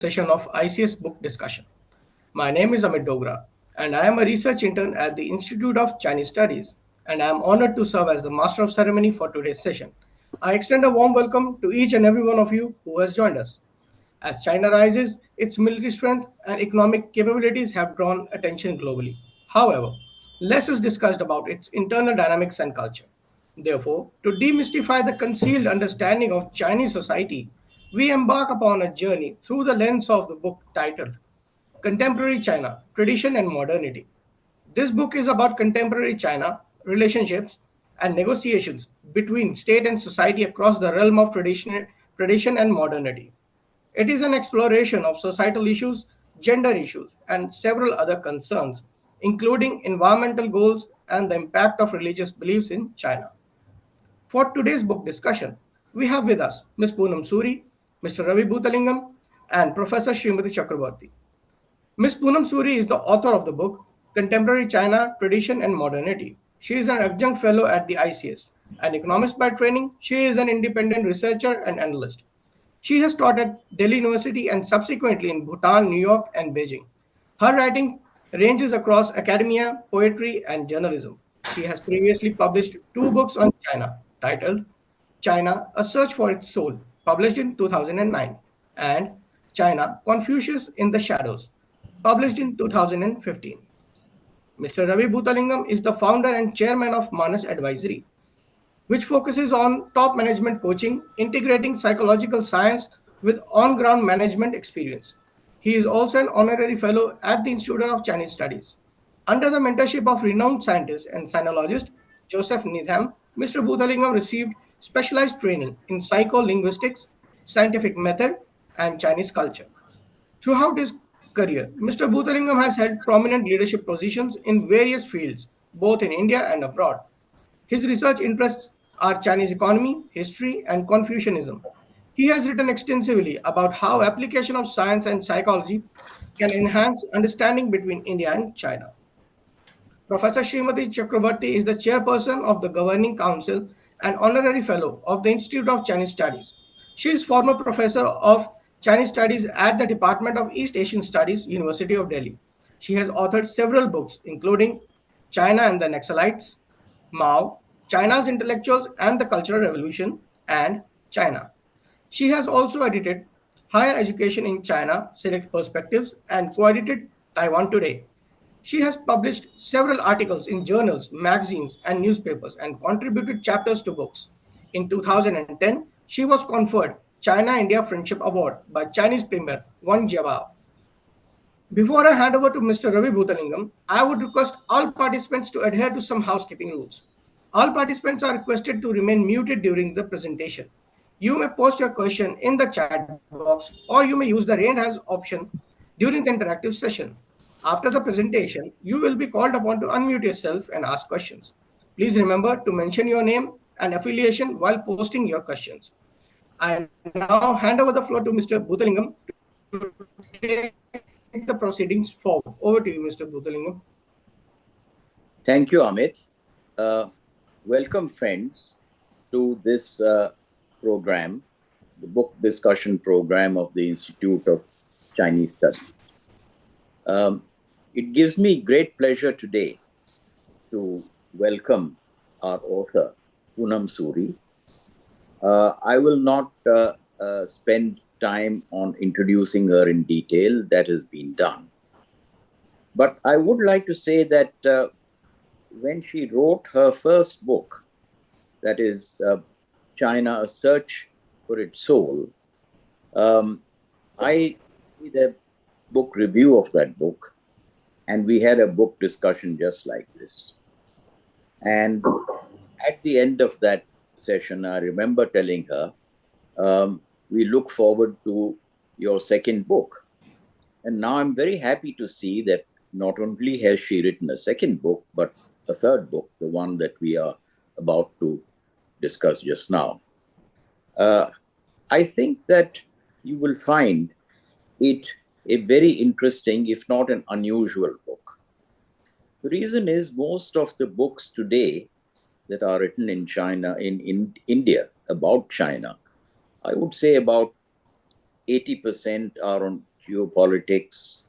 session of ICS book discussion. My name is Amit Dogra, and I am a research intern at the Institute of Chinese Studies, and I am honored to serve as the master of ceremony for today's session. I extend a warm welcome to each and every one of you who has joined us. As China rises, its military strength and economic capabilities have drawn attention globally. However, less is discussed about its internal dynamics and culture. Therefore, to demystify the concealed understanding of Chinese society, we embark upon a journey through the lens of the book titled Contemporary China, Tradition and Modernity. This book is about contemporary China, relationships, and negotiations between state and society across the realm of tradition and modernity. It is an exploration of societal issues, gender issues, and several other concerns, including environmental goals and the impact of religious beliefs in China. For today's book discussion, we have with us Ms. Poonam Suri, Mr. Ravi Bhutalingam, and Professor Srimati Chakrabarti. Ms. Poonam Suri is the author of the book Contemporary China, Tradition and Modernity. She is an adjunct fellow at the ICS. An economist by training, she is an independent researcher and analyst. She has taught at Delhi University and subsequently in Bhutan, New York, and Beijing. Her writing ranges across academia, poetry, and journalism. She has previously published two books on China titled China, A Search for Its Soul, published in 2009, and China, Confucius in the Shadows, published in 2015. Mr. Ravi Bhutalingam is the founder and chairman of Manas Advisory, which focuses on top management coaching, integrating psychological science with on ground management experience. He is also an honorary fellow at the Institute of Chinese Studies. Under the mentorship of renowned scientist and sinologist Joseph Needham, Mr. Bhuthalingam received specialized training in psycholinguistics, scientific method, and Chinese culture. Throughout his career, Mr. Bhuthalingam has held prominent leadership positions in various fields, both in India and abroad. His research interests are Chinese economy, history, and Confucianism. He has written extensively about how application of science and psychology can enhance understanding between India and China. Professor Srimati Chakrabarti is the chairperson of the Governing Council and honorary fellow of the Institute of Chinese Studies. She is former professor of Chinese Studies at the Department of East Asian Studies, University of Delhi. She has authored several books, including China and the Naxalites, Mao, China's Intellectuals and the Cultural Revolution, and China. She has also edited Higher Education in China, Select Perspectives, and co-edited Taiwan Today. She has published several articles in journals, magazines, and newspapers and contributed chapters to books. In 2010, she was conferred China-India Friendship Award by Chinese Premier Wang Jiabao. Before I hand over to Mr. Ravi Bhutalingam, I would request all participants to adhere to some housekeeping rules. All participants are requested to remain muted during the presentation. You may post your question in the chat box or you may use the raise hand option during the interactive session. After the presentation, you will be called upon to unmute yourself and ask questions. Please remember to mention your name and affiliation while posting your questions. I now hand over the floor to Mr. Bhutalingam to take the proceedings forward. Over to you, Mr. Bhutalingam. Thank you, Amit. Uh, Welcome, friends, to this program, the book discussion program of the Institute of Chinese Studies. It gives me great pleasure today to welcome our author, Poonam Suri. I will not spend time on introducing her in detail. That has been done. But I would like to say that when she wrote her first book, that is China, A Search for Its Soul, I did a book review of that book, and we had a book discussion just like this. And at the end of that session, I remember telling her, we look forward to your second book. And now I'm very happy to see that not only has she written a second book, but a third book, the one that we are about to discuss just now. I think that you will find it a very interesting, if not an unusual book. The reason is most of the books today that are written in China, in India, about China, I would say about 80% are on geopolitics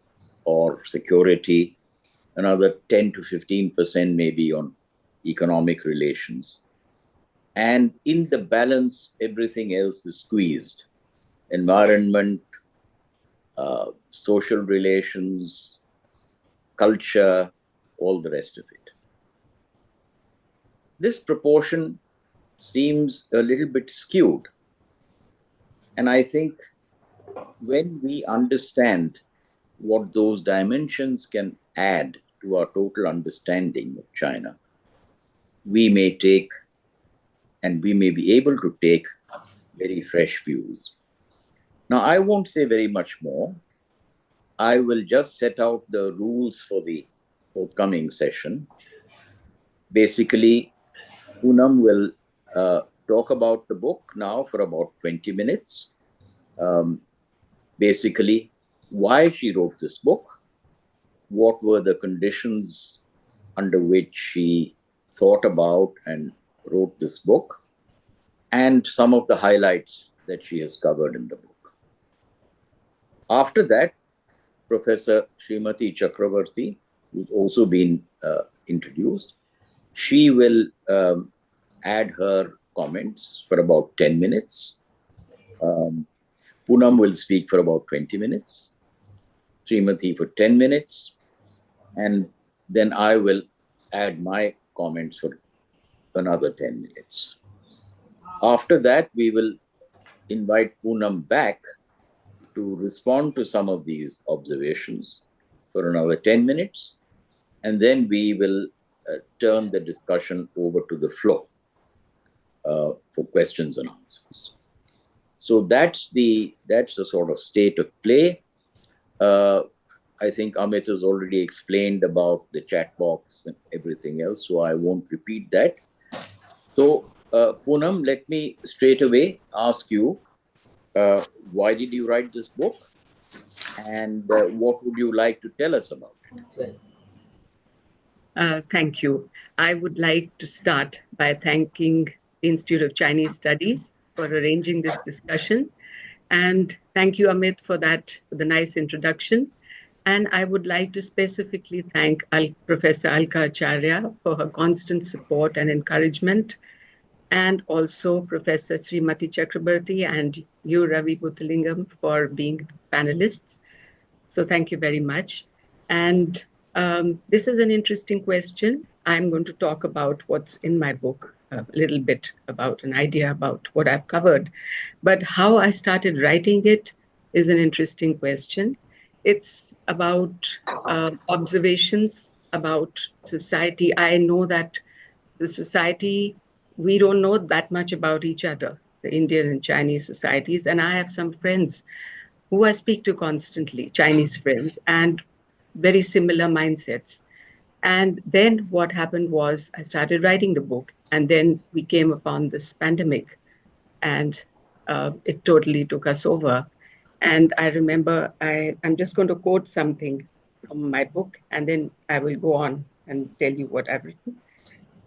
or security, another 10 to 15% maybe on economic relations. And in the balance, everything else is squeezed. Environment, social relations, culture, all the rest of it. This proportion seems a little bit skewed. And I think when we understand what those dimensions can add to our total understanding of China, we may take and we may be able to take very fresh views. Now, I won't say very much more. I will just set out the rules for the forthcoming session. Basically, Poonam will talk about the book now for about 20 minutes. Basically, why she wrote this book, what were the conditions under which she thought about and wrote this book, and some of the highlights that she has covered in the book. After that, Professor Srimati Chakravarti, who's also been introduced, she will add her comments for about 10 minutes. Poonam will speak for about 20 minutes, Srimati for 10 minutes, and then I will add my comments for another 10 minutes. After that, we will invite Poonam back to respond to some of these observations for another 10 minutes, and then we will turn the discussion over to the floor for questions and answers. So that's the sort of state of play. I think Amit has already explained about the chat box and everything else, so I won't repeat that. So, Poonam, let me straight away ask you, why did you write this book? And what would you like to tell us about it? Thank you. I would like to start by thanking the Institute of Chinese Studies for arranging this discussion. And thank you, Amit, for the nice introduction. And I would like to specifically thank Professor Alka Acharya for her constant support and encouragement, and also Professor Srimati Chakrabarti and you, Ravi Buthalingam, for being panelists. So thank you very much. And this is an interesting question. I'm going to talk about what's in my book, a little bit about an idea about what I've covered. But how I started writing it is an interesting question. It's about observations about society. I know that the society, we don't know that much about each other, the Indian and Chinese societies. And I have some friends who I speak to constantly, Chinese friends, and very similar mindsets. And then what happened was I started writing the book, and then we came upon this pandemic, and it totally took us over. And I remember, I'm just going to quote something from my book, and then I will go on and tell you what I've written.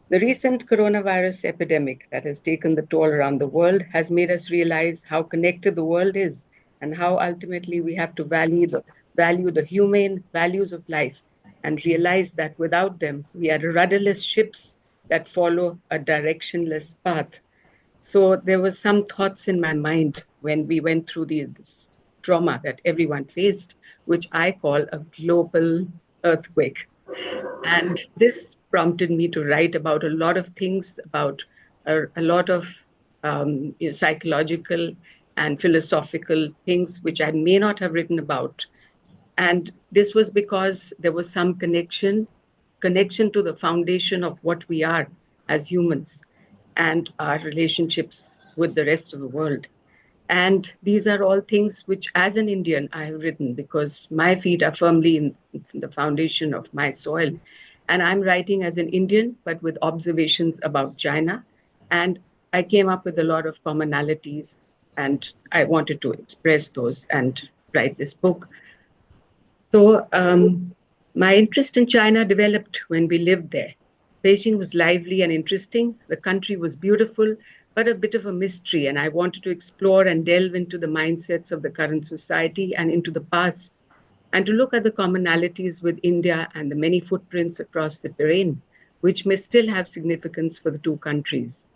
The recent coronavirus epidemic that has taken the toll around the world has made us realize how connected the world is, and how ultimately we have to value the humane values of life, and realize that without them, we are rudderless ships that follow a directionless path. So there were some thoughts in my mind when we went through this trauma that everyone faced, which I call a global earthquake. And this prompted me to write about a lot of things, about a lot of psychological and philosophical things, which I may not have written about. And this was because there was some connection to the foundation of what we are as humans and our relationships with the rest of the world. And these are all things which, as an Indian, I have written because my feet are firmly in the foundation of my soil. And I'm writing as an Indian, but with observations about China. And I came up with a lot of commonalities, and I wanted to express those and write this book. So my interest in China developed when we lived there. Beijing was lively and interesting. The country was beautiful, but a bit of a mystery. And I wanted to explore and delve into the mindsets of the current society and into the past, and to look at the commonalities with India and the many footprints across the terrain, which may still have significance for the two countries.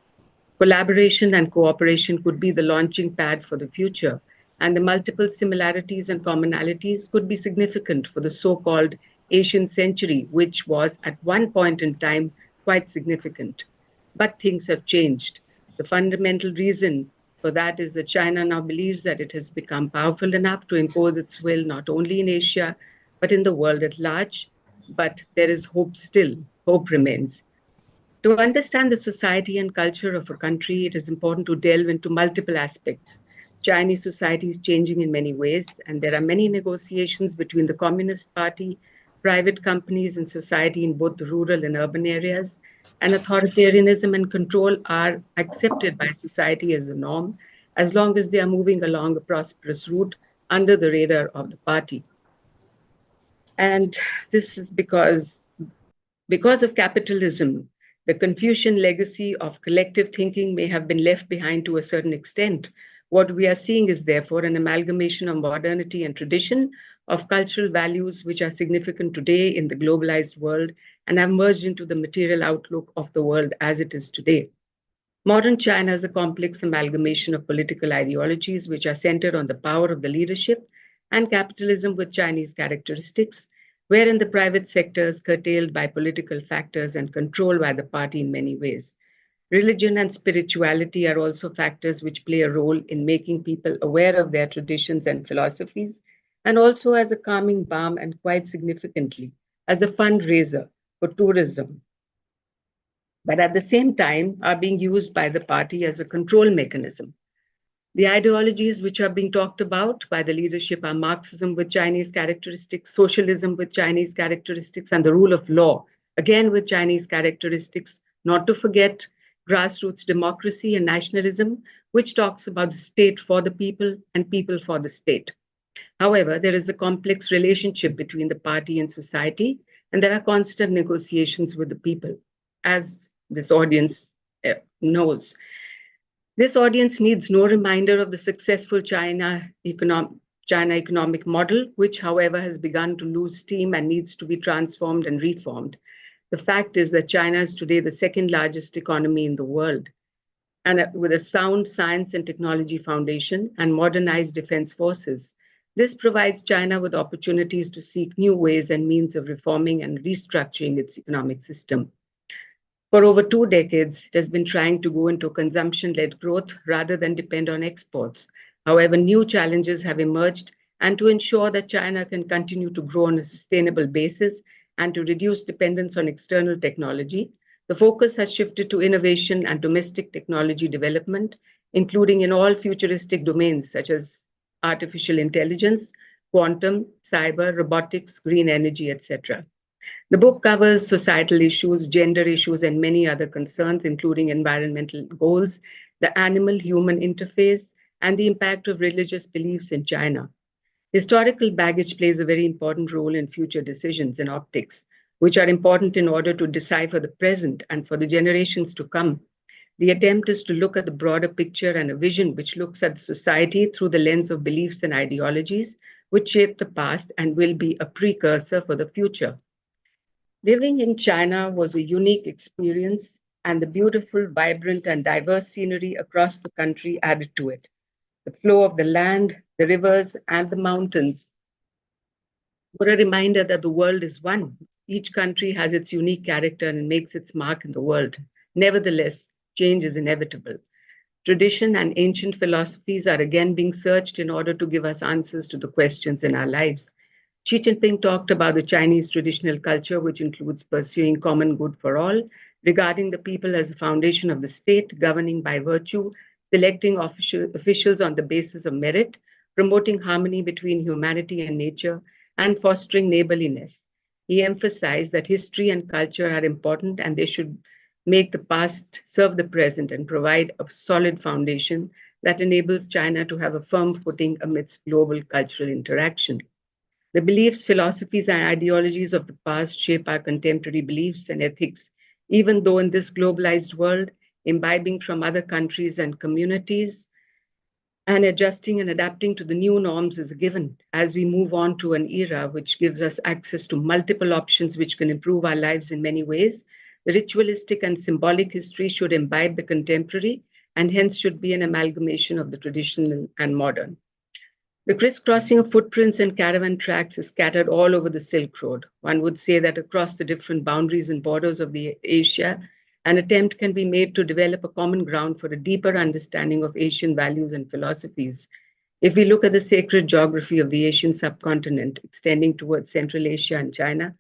Collaboration and cooperation could be the launching pad for the future, and the multiple similarities and commonalities could be significant for the so called Asian century, which was at one point in time quite significant. But things have changed. The fundamental reason for that is that China now believes that it has become powerful enough to impose its will not only in Asia, but in the world at large. But there is hope still, hope remains. To understand the society and culture of a country, it is important to delve into multiple aspects. Chinese society is changing in many ways, and there are many negotiations between the Communist Party, private companies, and society in both the rural and urban areas. And authoritarianism and control are accepted by society as a norm, as long as they are moving along a prosperous route under the radar of the party. And this is because of capitalism, the Confucian legacy of collective thinking may have been left behind to a certain extent. What we are seeing is therefore an amalgamation of modernity and tradition, of cultural values which are significant today in the globalized world and have merged into the material outlook of the world as it is today. Modern China is a complex amalgamation of political ideologies which are centered on the power of the leadership and capitalism with Chinese characteristics, wherein the private sector is curtailed by political factors and controlled by the party in many ways. Religion and spirituality are also factors which play a role in making people aware of their traditions and philosophies, and also as a calming balm and quite significantly as a fundraiser for tourism, but at the same time are being used by the party as a control mechanism. The ideologies which are being talked about by the leadership are Marxism with Chinese characteristics, socialism with Chinese characteristics, and the rule of law, again with Chinese characteristics, not to forget grassroots democracy and nationalism, which talks about the state for the people and people for the state. However, there is a complex relationship between the party and society, and there are constant negotiations with the people, as this audience knows. This audience needs no reminder of the successful China economic model, which, however, has begun to lose steam and needs to be transformed and reformed. The fact is that China is today the second largest economy in the world. And with a sound science and technology foundation and modernized defense forces, this provides China with opportunities to seek new ways and means of reforming and restructuring its economic system. For over 2 decades, it has been trying to go into consumption-led growth rather than depend on exports. However, new challenges have emerged, and to ensure that China can continue to grow on a sustainable basis and to reduce dependence on external technology, the focus has shifted to innovation and domestic technology development, including in all futuristic domains such as artificial intelligence, quantum, cyber, robotics, green energy, etc. The book covers societal issues, gender issues, and many other concerns, including environmental goals, the animal-human interface, and the impact of religious beliefs in China. Historical baggage plays a very important role in future decisions and optics, which are important in order to decipher the present and for the generations to come. The attempt is to look at the broader picture and a vision which looks at society through the lens of beliefs and ideologies, which shape the past and will be a precursor for the future. Living in China was a unique experience, and the beautiful, vibrant, and diverse scenery across the country added to it. The flow of the land, the rivers, and the mountains were a reminder that the world is one. Each country has its unique character and makes its mark in the world. Nevertheless, change is inevitable. Tradition and ancient philosophies are again being searched in order to give us answers to the questions in our lives. Xi Jinping talked about the Chinese traditional culture, which includes pursuing common good for all, regarding the people as a foundation of the state, governing by virtue, selecting officials on the basis of merit, promoting harmony between humanity and nature, and fostering neighborliness. He emphasized that history and culture are important and they should make the past serve the present and provide a solid foundation that enables China to have a firm footing amidst global cultural interaction. The beliefs, philosophies, and ideologies of the past shape our contemporary beliefs and ethics, even though in this globalized world, imbibing from other countries and communities, and adjusting and adapting to the new norms is a given as we move on to an era which gives us access to multiple options which can improve our lives in many ways. The ritualistic and symbolic history should imbibe the contemporary and hence should be an amalgamation of the traditional and modern. The crisscrossing of footprints and caravan tracks is scattered all over the Silk Road. One would say that across the different boundaries and borders of the Asia, an attempt can be made to develop a common ground for a deeper understanding of Asian values and philosophies. If we look at the sacred geography of the Asian subcontinent extending towards Central Asia and China,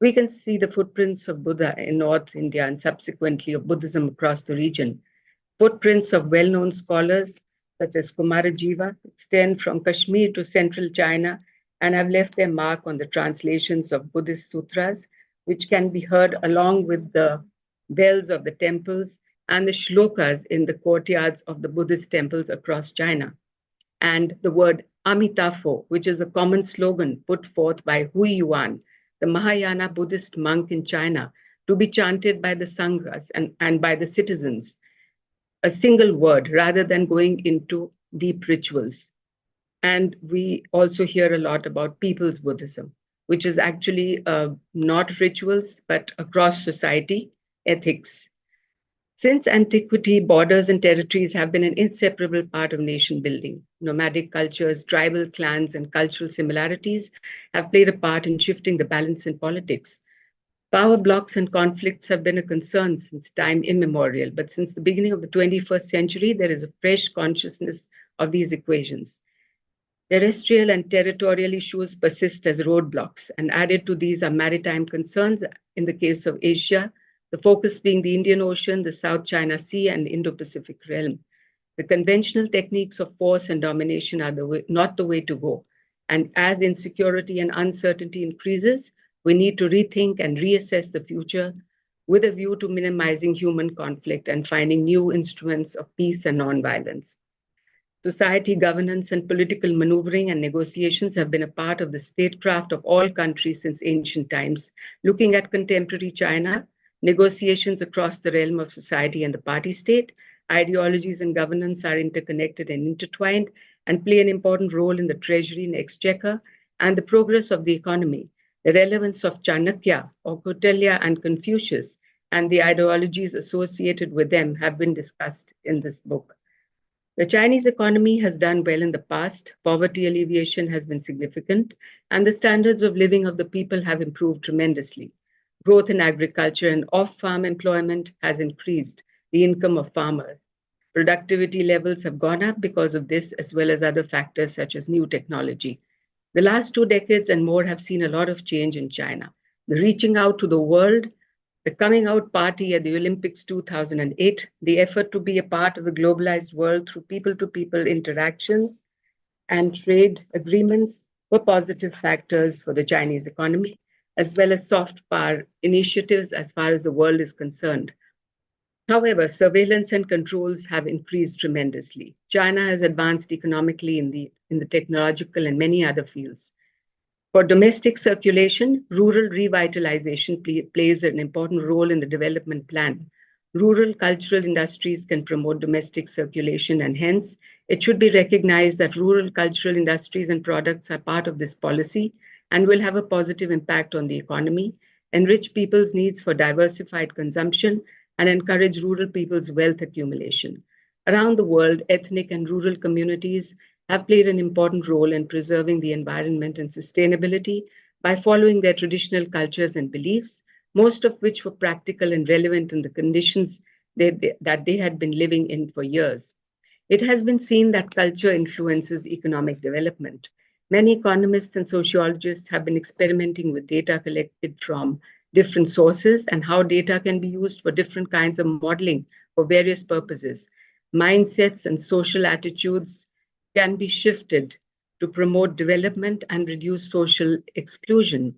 we can see the footprints of Buddha in North India and subsequently of Buddhism across the region. Footprints of well-known scholars such as Kumarajiva extend from Kashmir to central China and have left their mark on the translations of Buddhist sutras, which can be heard along with the bells of the temples and the shlokas in the courtyards of the Buddhist temples across China. And the word Amitabha, which is a common slogan put forth by Hui Yuan, the Mahayana Buddhist monk in China, to be chanted by the Sanghas and by the citizens, a single word rather than going into deep rituals. And we also hear a lot about people's Buddhism, which is actually not rituals, but across society, ethics. Since antiquity, borders and territories have been an inseparable part of nation building. Nomadic cultures, tribal clans, and cultural similarities have played a part in shifting the balance in politics. Power blocks and conflicts have been a concern since time immemorial, but since the beginning of the 21st century, there is a fresh consciousness of these equations. Terrestrial and territorial issues persist as roadblocks, and added to these are maritime concerns in the case of Asia, the focus being the Indian Ocean, the South China Sea, and the Indo-Pacific realm. The conventional techniques of force and domination are not the way to go, and as insecurity and uncertainty increases, we need to rethink and reassess the future with a view to minimizing human conflict and finding new instruments of peace and nonviolence. Society governance and political maneuvering and negotiations have been a part of the statecraft of all countries since ancient times. Looking at contemporary China, negotiations across the realm of society and the party state, ideologies and governance are interconnected and intertwined and play an important role in the treasury and exchequer and the progress of the economy. The relevance of Chanakya or Kautilya and Confucius and the ideologies associated with them have been discussed in this book. The Chinese economy has done well in the past, poverty alleviation has been significant, and the standards of living of the people have improved tremendously. Growth in agriculture and off-farm employment has increased the income of farmers. Productivity levels have gone up because of this, as well as other factors such as new technology. The last 2 decades and more have seen a lot of change in China. The reaching out to the world, the coming out party at the Olympics 2008, the effort to be a part of the globalized world through people-to-people interactions and trade agreements were positive factors for the Chinese economy, as well as soft power initiatives as far as the world is concerned. However, surveillance and controls have increased tremendously. China has advanced economically in the technological and many other fields. For domestic circulation, rural revitalization plays an important role in the development plan. Rural cultural industries can promote domestic circulation, and hence it should be recognized that rural cultural industries and products are part of this policy and will have a positive impact on the economy, enrich people's needs for diversified consumption, and encourage rural people's wealth accumulation. Around the world, ethnic and rural communities have played an important role in preserving the environment and sustainability by following their traditional cultures and beliefs, most of which were practical and relevant in the conditions that they had been living in for years. It has been seen that culture influences economic development. Many economists and sociologists have been experimenting with data collected from different sources and how data can be used for different kinds of modeling for various purposes. Mindsets and social attitudes can be shifted to promote development and reduce social exclusion.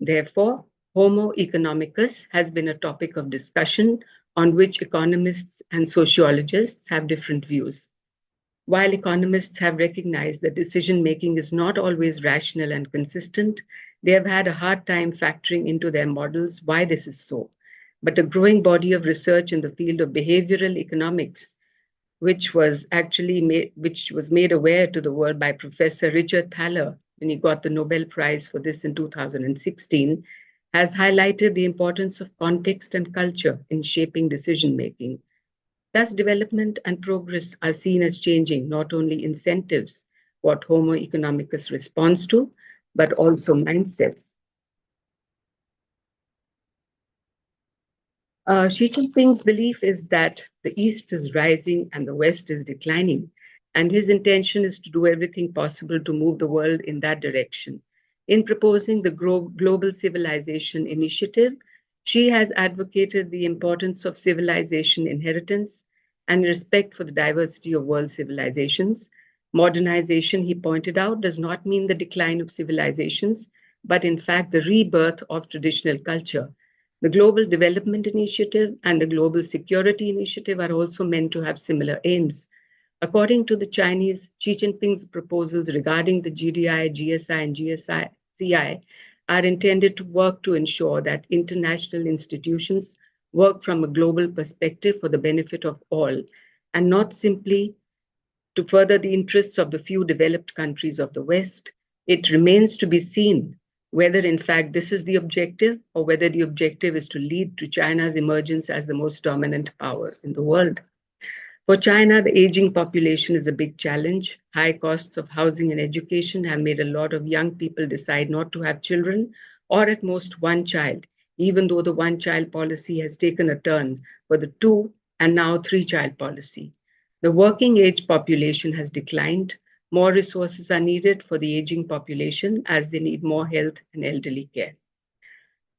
Therefore, Homo economicus has been a topic of discussion on which economists and sociologists have different views. While economists have recognized that decision-making is not always rational and consistent, they have had a hard time factoring into their models why this is so. but a growing body of research in the field of behavioral economics, which was made aware to the world by Professor Richard Thaler when he got the Nobel Prize for this in 2016, has highlighted the importance of context and culture in shaping decision making. Thus, development and progress are seen as changing not only incentives, what Homo economicus responds to, but also mindsets. Xi Jinping's belief is that the East is rising and the West is declining, and his intention is to do everything possible to move the world in that direction. In proposing the Global Civilization Initiative, Xi has advocated the importance of civilization inheritance and respect for the diversity of world civilizations. Modernization, he pointed out, does not mean the decline of civilizations, but in fact the rebirth of traditional culture. The Global Development Initiative and the Global Security Initiative are also meant to have similar aims. According to the Chinese, Xi Jinping's proposals regarding the GDI, GSI, and GSCI are intended to work to ensure that international institutions work from a global perspective for the benefit of all, and not simply to further the interests of the few developed countries of the West. It remains to be seen whether in fact this is the objective or whether the objective is to lead to China's emergence as the most dominant power in the world. For China, the aging population is a big challenge. High costs of housing and education have made a lot of young people decide not to have children, or at most one child, even though the one-child policy has taken a turn for the two and now three-child policy. The working age population has declined. More resources are needed for the aging population as they need more health and elderly care.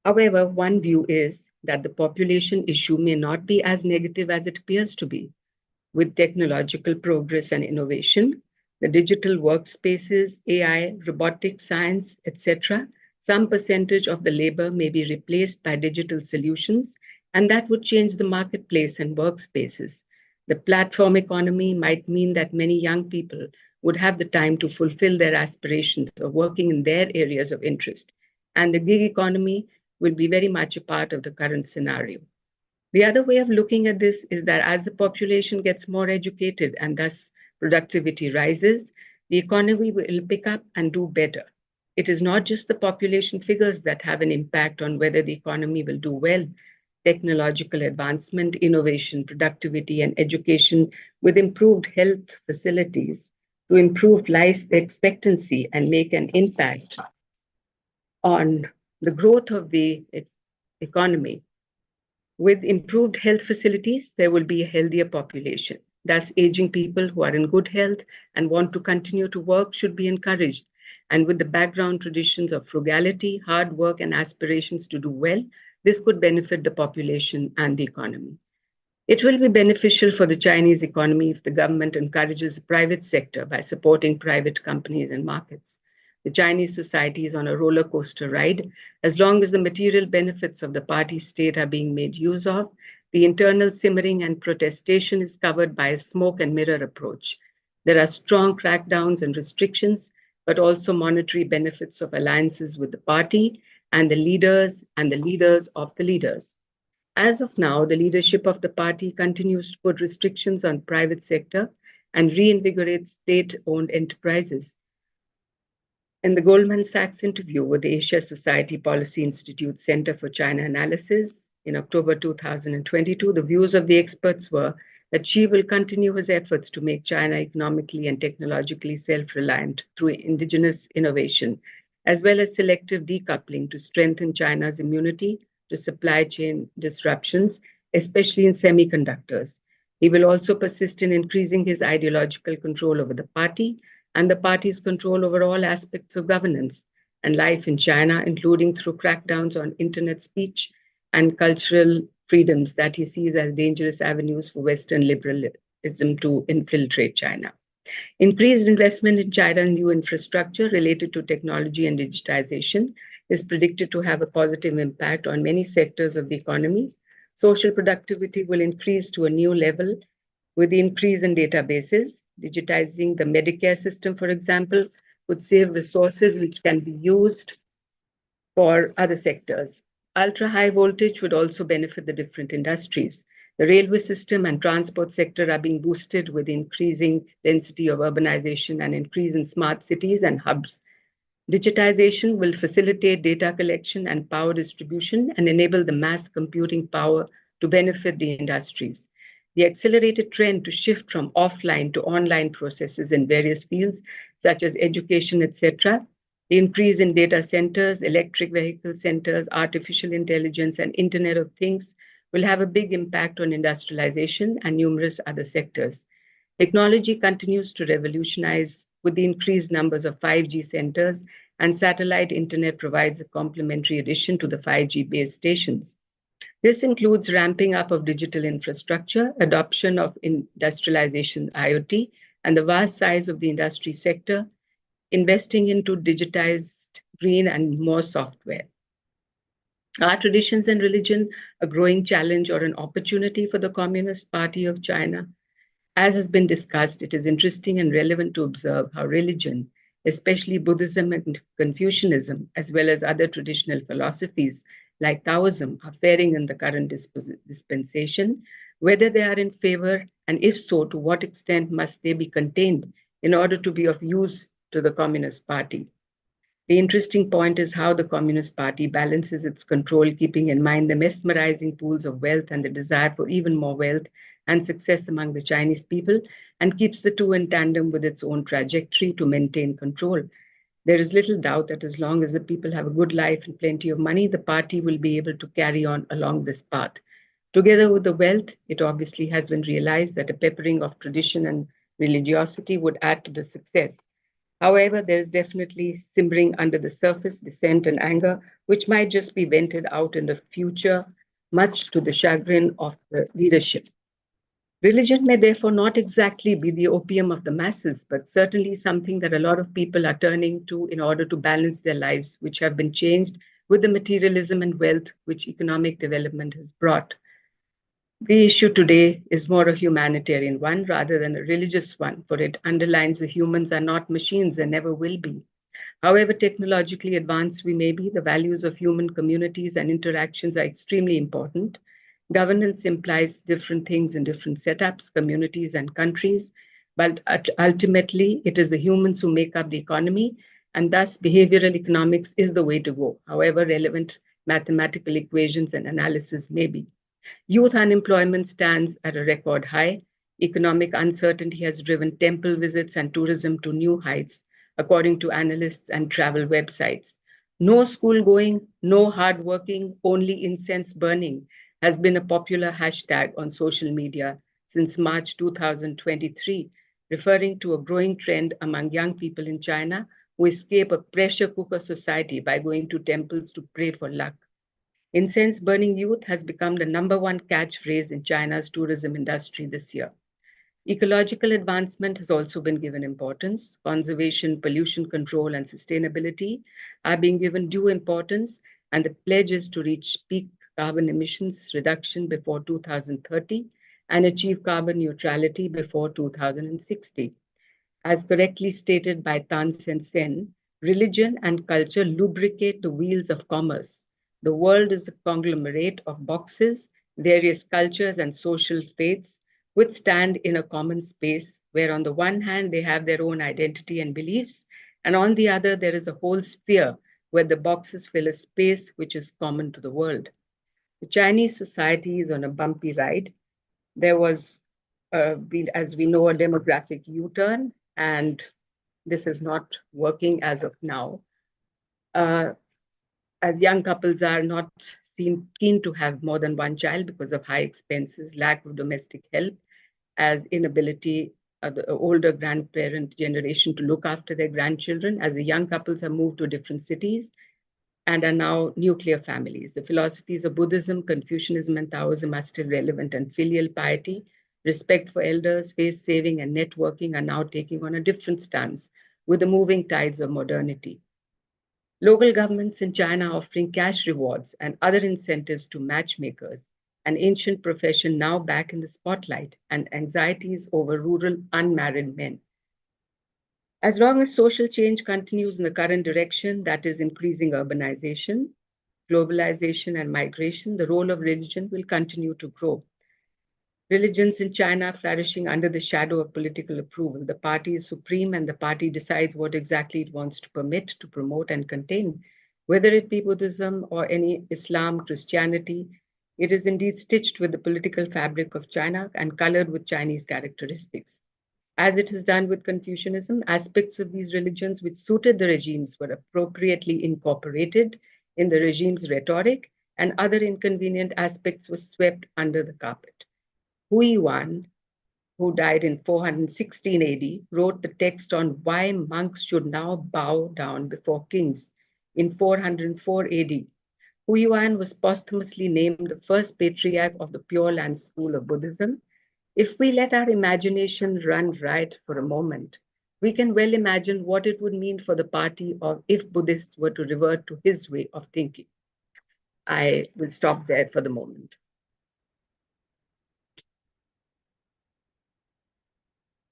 However, one view is that the population issue may not be as negative as it appears to be. With technological progress and innovation, the digital workspaces, AI, robotic science, etc., some percentage of the labor may be replaced by digital solutions, and that would change the marketplace and workspaces. The platform economy might mean that many young people would have the time to fulfill their aspirations of working in their areas of interest, and the gig economy will be very much a part of the current scenario. The other way of looking at this is that as the population gets more educated and thus productivity rises, the economy will pick up and do better. It is not just the population figures that have an impact on whether the economy will do well. Technological advancement, innovation, productivity, and education with improved health facilities to improve life expectancy and make an impact on the growth of the economy. With improved health facilities, there will be a healthier population. Thus, aging people who are in good health and want to continue to work should be encouraged. And with the background traditions of frugality, hard work, and aspirations to do well, this could benefit the population and the economy. It will be beneficial for the Chinese economy if the government encourages the private sector by supporting private companies and markets. The Chinese society is on a roller coaster ride. As long as the material benefits of the party state are being made use of, the internal simmering and protestation is covered by a smoke and mirror approach. There are strong crackdowns and restrictions, but also monetary benefits of alliances with the party and the leaders of the leaders. As of now, the leadership of the party continues to put restrictions on private sector and reinvigorate state-owned enterprises. In the Goldman Sachs interview with the Asia Society Policy Institute Center for China Analysis in October 2022, the views of the experts were that Xi will continue his efforts to make China economically and technologically self-reliant through indigenous innovation, as well as selective decoupling to strengthen China's immunity to supply chain disruptions, especially in semiconductors. He will also persist in increasing his ideological control over the party and the party's control over all aspects of governance and life in China, including through crackdowns on internet speech and cultural freedoms that he sees as dangerous avenues for Western liberalism to infiltrate China. Increased investment in China's new infrastructure related to technology and digitization is predicted to have a positive impact on many sectors of the economy. Social productivity will increase to a new level with the increase in databases. Digitizing the Medicare system, for example, would save resources which can be used for other sectors. Ultra-high voltage would also benefit the different industries. The railway system and transport sector are being boosted with increasing density of urbanization and increase in smart cities and hubs. Digitization will facilitate data collection and power distribution and enable the mass computing power to benefit the industries. The accelerated trend to shift from offline to online processes in various fields, such as education, etc., the increase in data centers, electric vehicle centers, artificial intelligence, and Internet of Things will have a big impact on industrialization and numerous other sectors. Technology continues to revolutionize with the increased numbers of 5G centers, and satellite internet provides a complementary addition to the 5G base stations. This includes ramping up of digital infrastructure, adoption of industrialization IoT, and the vast size of the industry sector, investing into digitized green and more software. Are traditions and religion a growing challenge or an opportunity for the Communist Party of China? As has been discussed, it is interesting and relevant to observe how religion, especially Buddhism and Confucianism, as well as other traditional philosophies like Daoism, are faring in the current dispensation, whether they are in favor, and if so, to what extent must they be contained in order to be of use to the Communist Party. The interesting point is how the Communist Party balances its control, keeping in mind the mesmerizing pools of wealth and the desire for even more wealth and success among the Chinese people, and keeps the two in tandem with its own trajectory to maintain control. There is little doubt that as long as the people have a good life and plenty of money, the party will be able to carry on along this path. Together with the wealth, it obviously has been realized that a peppering of tradition and religiosity would add to the success. However, there is definitely simmering under the surface dissent and anger, which might just be vented out in the future, much to the chagrin of the leadership. Religion may therefore not exactly be the opium of the masses, but certainly something that a lot of people are turning to in order to balance their lives, which have been changed with the materialism and wealth which economic development has brought. The issue today is more a humanitarian one rather than a religious one, for it underlines that humans are not machines and never will be. However technologically advanced we may be, the values of human communities and interactions are extremely important. Governance implies different things in different setups, communities, and countries, but ultimately it is the humans who make up the economy, and thus behavioral economics is the way to go, however relevant mathematical equations and analysis may be. Youth unemployment stands at a record high. Economic uncertainty has driven temple visits and tourism to new heights, according to analysts and travel websites. No school going, no hard working, only incense burning has been a popular hashtag on social media since March 2023, referring to a growing trend among young people in China who escape a pressure cooker society by going to temples to pray for luck. Incense burning youth has become the #1 catchphrase in China's tourism industry this year. Ecological advancement has also been given importance. Conservation, pollution control, and sustainability are being given due importance, and the pledge is to reach peak carbon emissions reduction before 2030 and achieve carbon neutrality before 2060. As correctly stated by Tan Sen, religion and culture lubricate the wheels of commerce. The world is a conglomerate of boxes, various cultures and social faiths, which stand in a common space, where on the one hand they have their own identity and beliefs, and on the other there is a whole sphere where the boxes fill a space which is common to the world. The Chinese society is on a bumpy ride. There was, as we know, a demographic U-turn, and this is not working as of now. As young couples are not seen keen to have more than one child because of high expenses, lack of domestic help, as inability of the older grandparent generation to look after their grandchildren, as the young couples have moved to different cities and are now nuclear families. The philosophies of Buddhism, Confucianism, and Daoism are still relevant, and filial piety, respect for elders, face saving, and networking are now taking on a different stance with the moving tides of modernity. Local governments in China are offering cash rewards and other incentives to matchmakers, an ancient profession now back in the spotlight, and anxieties over rural unmarried men. As long as social change continues in the current direction, that is increasing urbanization, globalization, and migration, the role of religion will continue to grow. Religions in China flourishing under the shadow of political approval. The party is supreme and the party decides what exactly it wants to permit, to promote, and contain. Whether it be Buddhism or any Islam, Christianity, it is indeed stitched with the political fabric of China and colored with Chinese characteristics. As it has done with Confucianism, aspects of these religions which suited the regimes were appropriately incorporated in the regime's rhetoric, and other inconvenient aspects were swept under the carpet. Hu Yuan, who died in 416 AD, wrote the text on why monks should now bow down before kings in 404 AD. Hu Yuan was posthumously named the first patriarch of the Pure Land school of Buddhism. If we let our imagination run riot for a moment, we can well imagine what it would mean for the party of if Buddhists were to revert to his way of thinking. I will stop there for the moment.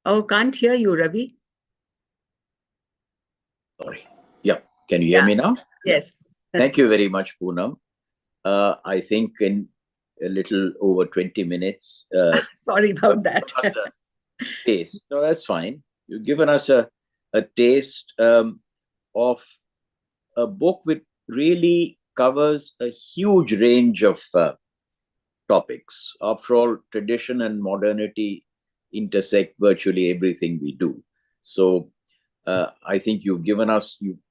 Oh, can't hear you, Ravi. Sorry. Yeah. Can you hear me now? Yes. Thank you very much, Poonam. I think in a little over 20 minutes. Sorry about that. Taste. No, that's fine. You've given us a taste of a book which really covers a huge range of topics. After all, tradition and modernity intersect virtually everything we do. So I think you've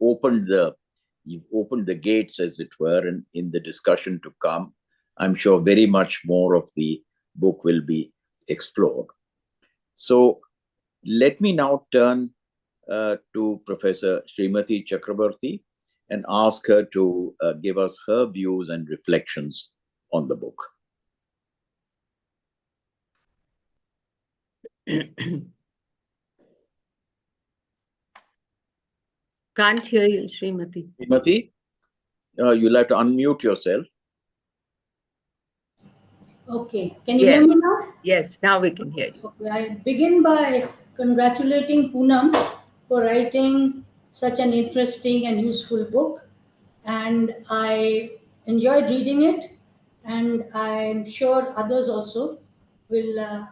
opened the gates, as it were, and in the discussion to come, I'm sure very much more of the book will be explored. So let me now turn to Professor Srimati Chakraborty and ask her to give us her views and reflections on the book. Can't hear you, Srimati. Srimati, you'll have to unmute yourself. Okay, can you hear me now? Yes, now we can hear you. Okay. I begin by congratulating Poonam for writing such an interesting and useful book, and I enjoyed reading it, and I'm sure others also will,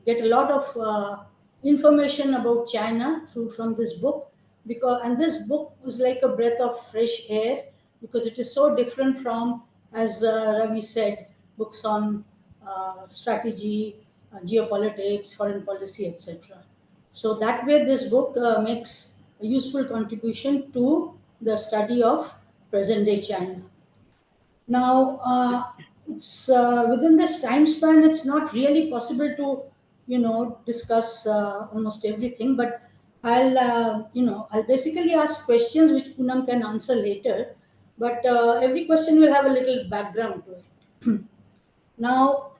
get a lot of information about China from this book, and this book was like a breath of fresh air because it is so different from, as Ravi said, books on strategy, geopolitics, foreign policy, etc. So that way, this book makes a useful contribution to the study of present-day China. Now, it's within this time span, it's not really possible to, discuss almost everything. But I'll basically ask questions which Poonam can answer later. But every question will have a little background to it. Now,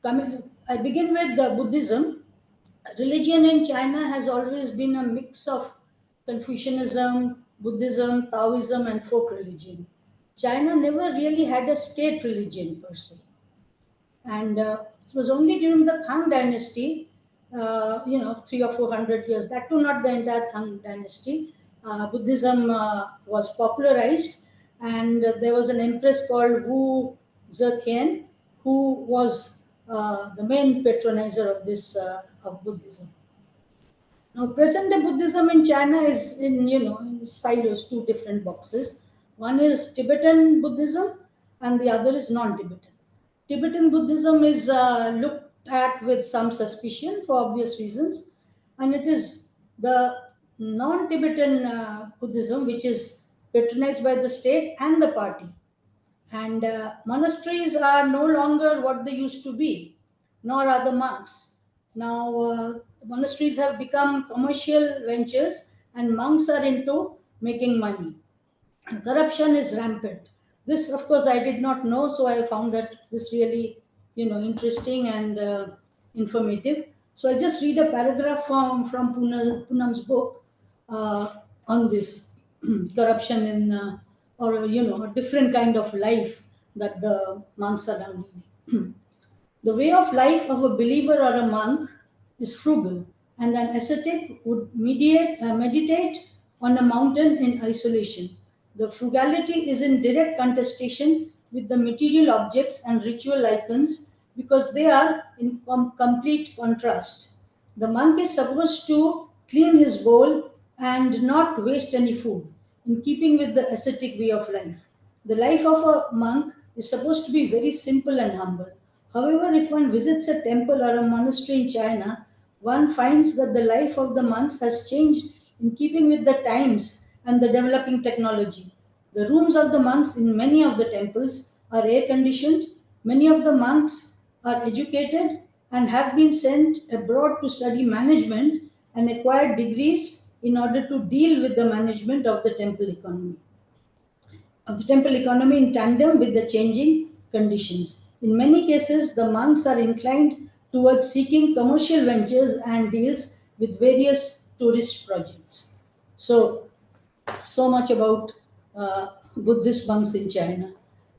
I begin with Buddhism. Religion in China has always been a mix of Confucianism, Buddhism, Taoism, and folk religion. China never really had a state religion per se. And it was only during the Tang dynasty, 300 or 400 years, that too not the entire Tang dynasty, Buddhism was popularized, and there was an empress called Wu Zetian who was the main patronizer of this of Buddhism. Now, present-day Buddhism in China is in silos, two different boxes. One is Tibetan Buddhism, and the other is non-Tibetan. Tibetan Buddhism is looked at with some suspicion for obvious reasons, and it is the non-Tibetan Buddhism which is patronized by the state and the party. And monasteries are no longer what they used to be, nor are the monks. Now, monasteries have become commercial ventures, and monks are into making money. And corruption is rampant. This, of course, I did not know, so I found that this really, interesting and informative. So I just read a paragraph from Poonam's book on this corruption in, or a different kind of life that the monks are now leading. The way of life of a believer or a monk is frugal, and an ascetic would meditate on a mountain in isolation. The frugality is in direct contestation with the material objects and ritual icons because they are in complete contrast. The monk is supposed to clean his bowl and not waste any food, in keeping with the ascetic way of life. The life of a monk is supposed to be very simple and humble. However, if one visits a temple or a monastery in China, one finds that the life of the monks has changed in keeping with the times and the developing technology. The rooms of the monks in many of the temples are air conditioned. Many of the monks are educated and have been sent abroad to study management and acquire degrees in order to deal with the management of the temple economy in tandem with the changing conditions. In many cases, the monks are inclined towards seeking commercial ventures and deals with various tourist projects. So much about Buddhist monks in China.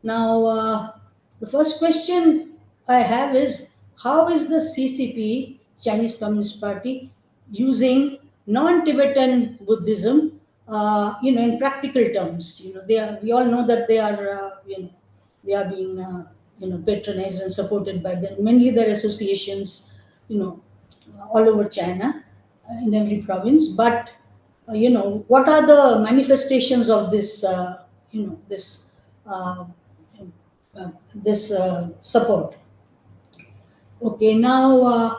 Now, the first question I have is, how is the CCP, Chinese Communist Party, using non-Tibetan Buddhism, in practical terms? We all know that they are being, patronized and supported by them. Mainly their associations, all over China, in every province. But what are the manifestations of this uh, support? Okay, now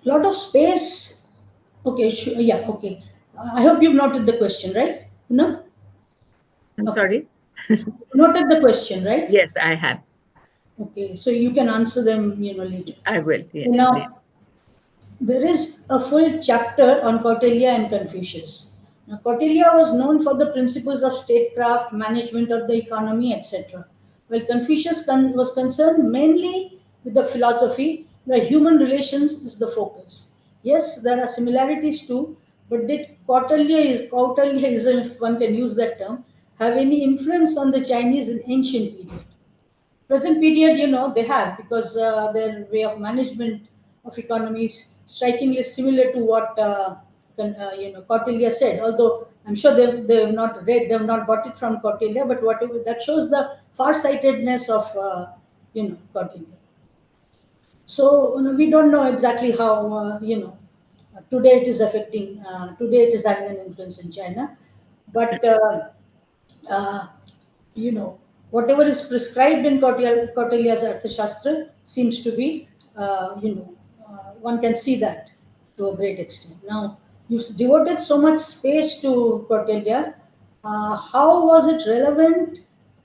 lot of space. Okay, yeah, okay. I hope you've noted the question, right? No. I'm Okay, sorry. noted the question, right? Yes, I have. Okay, so you can answer them, later. I will. Yes, please. Now, there is a full chapter on Kautilya and Confucius. Now, Kautilya was known for the principles of statecraft, management of the economy, etc. While Confucius was concerned mainly with the philosophy, where human relations is the focus. Yes, there are similarities too, but did Kautilyaism, if one can use that term, have any influence on the Chinese in ancient period? Present period, they have, because their way of management of economy is strikingly similar to what Kautilya said. Although I'm sure they have not read, they have not got it from Kautilya, but whatever that shows the far-sightedness of Kautilya. So we don't know exactly how today it is affecting. Today it is having an influence in China, but uh, whatever is prescribed in Kautilya's Arthashastra seems to be, one can see that to a great extent. Now, you devoted so much space to Kautilya. How was it relevant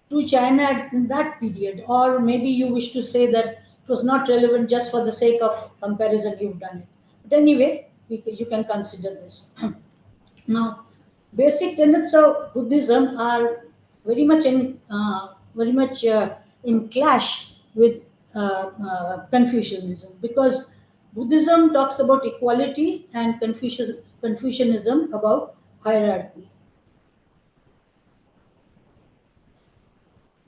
to China in that period? Or maybe you wish to say that it was not relevant just for the sake of comparison, you've done it. But anyway, you can consider this. Now, basic tenets of Buddhism are very much in clash with Confucianism, because Buddhism talks about equality and Confucianism about hierarchy.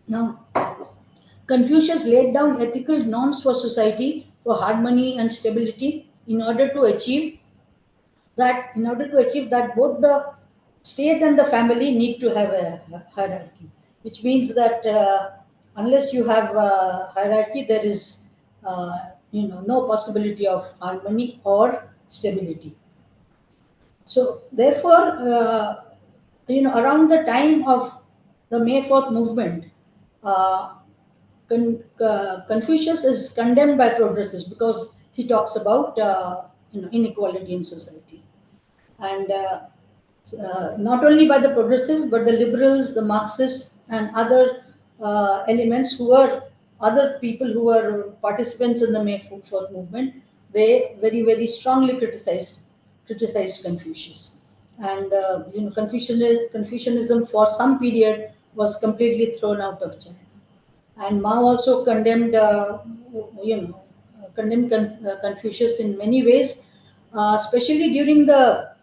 Now, Confucius laid down ethical norms for society for harmony and stability in order to achieve that, both the state and the family need to have a hierarchy, which means that unless you have a hierarchy, there is no possibility of harmony or stability. So therefore, around the time of the May 4th movement, uh, Confucius is condemned by progressives because he talks about inequality in society. And not only by the progressives, but the liberals, the Marxists, and other elements who were other people who were participants in the May 4th movement, they very, very strongly criticized Confucius. And Confucianism for some period was completely thrown out of China. And Mao also condemned Confucius in many ways, especially during the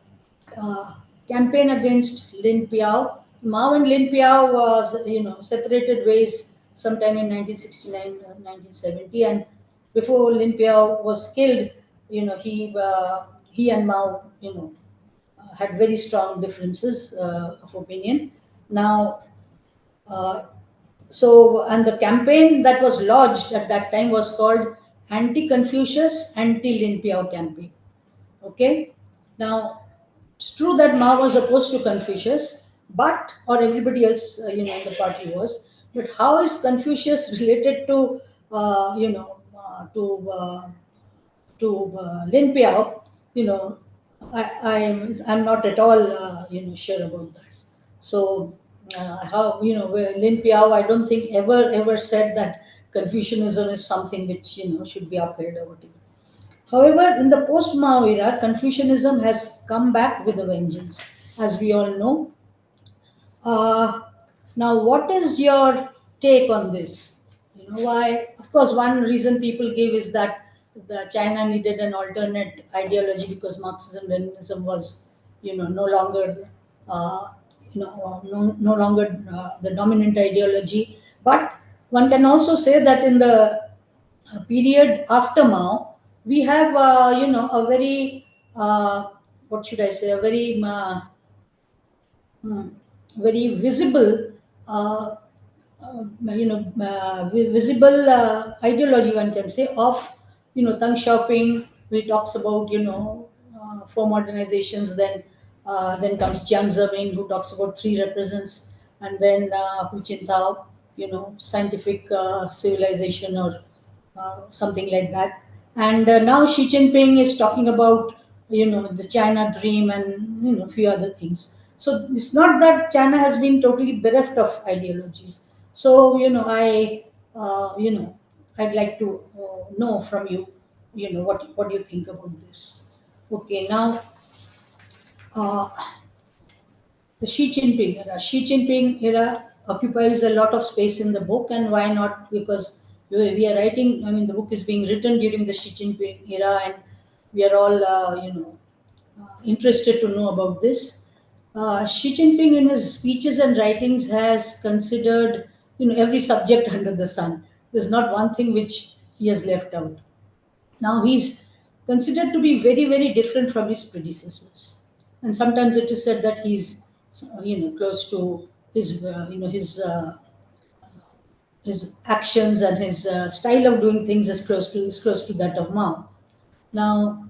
uh, campaign against Lin Piao. Mao and Lin Piao was, separated ways sometime in 1969 or 1970, and before Lin Piao was killed, he and Mao, had very strong differences of opinion. Now, and the campaign that was lodged at that time was called Anti-Confucius, Anti-Lin Piao campaign. Okay, now it's true that Mao was opposed to Confucius, but or everybody else, in the party was. But how is Confucius related to, Lin Piao? You know, I'm not at all, sure about that. So, how where Lin Piao, I don't think ever said that Confucianism is something which should be upheld or whatever. However, in the post-Mao era, Confucianism has come back with a vengeance, as we all know. Uh, Now, what is your take on this? Why? Of course, one reason people give is that the China needed an alternate ideology because Marxism-Leninism was, no longer, no longer the dominant ideology. But one can also say that in the period after Mao, we have, a very, what should I say, a very very visible, uh, visible ideology, one can say, of Deng Xiaoping. He talks about four modernizations. Then comes Jiang Zemin, who talks about three represents, and then Hu Jintao, scientific civilization or something like that. And now Xi Jinping is talking about the China dream and a few other things. So it's not that China has been totally bereft of ideologies. So I'd like to know from you, what do you think about this? Okay, now uh, the Xi Jinping era. Xi Jinping era occupies a lot of space in the book, and why not? Because we are writing. I mean, the book is being written during the Xi Jinping era, and we are all, interested to know about this. Xi Jinping, in his speeches and writings, has considered every subject under the sun. There's not one thing which he has left out. Now he's considered to be very, very different from his predecessors, and sometimes it is said that he's, close to his actions and his style of doing things is close to that of Mao. Now,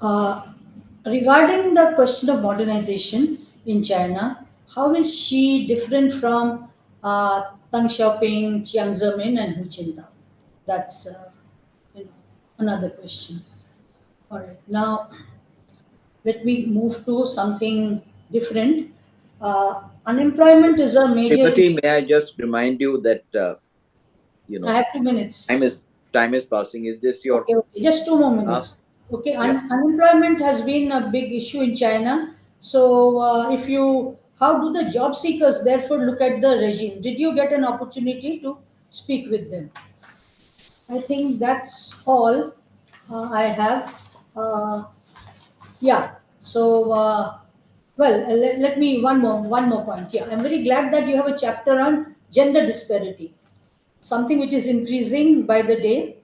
uh, regarding the question of modernization in China, how is she different from Deng Xiaoping, Jiang Zemin, and Hu Jintao? That's you know, another question. All right. Now, let me move to something different. Unemployment is a major Srimati, issue. may I just remind you that you I know have 2 minutes. time is passing. Is this your Okay. Just 2 more last? minutes. Okay. Yeah. Unemployment has been a big issue in China. So, how do the job seekers therefore look at the regime? Did you get an opportunity to speak with them? I think that's all I have. Uh, Yeah. So, let me one more point. Yeah, I'm very glad that you have a chapter on gender disparity, something which is increasing by the day.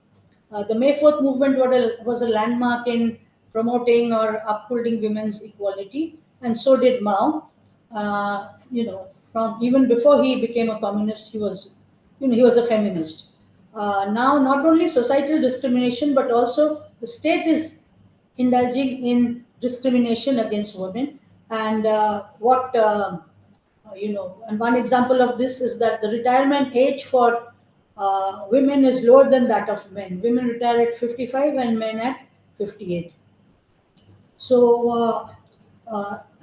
The May 4th movement was a landmark in promoting or upholding women's equality, and so did Mao. From even before he became a communist, he was a feminist. Now, not only societal discrimination, but also the state is indulging in discrimination against women. And and one example of this is that the retirement age for women is lower than that of men. Women retire at 55 and men at 58. So,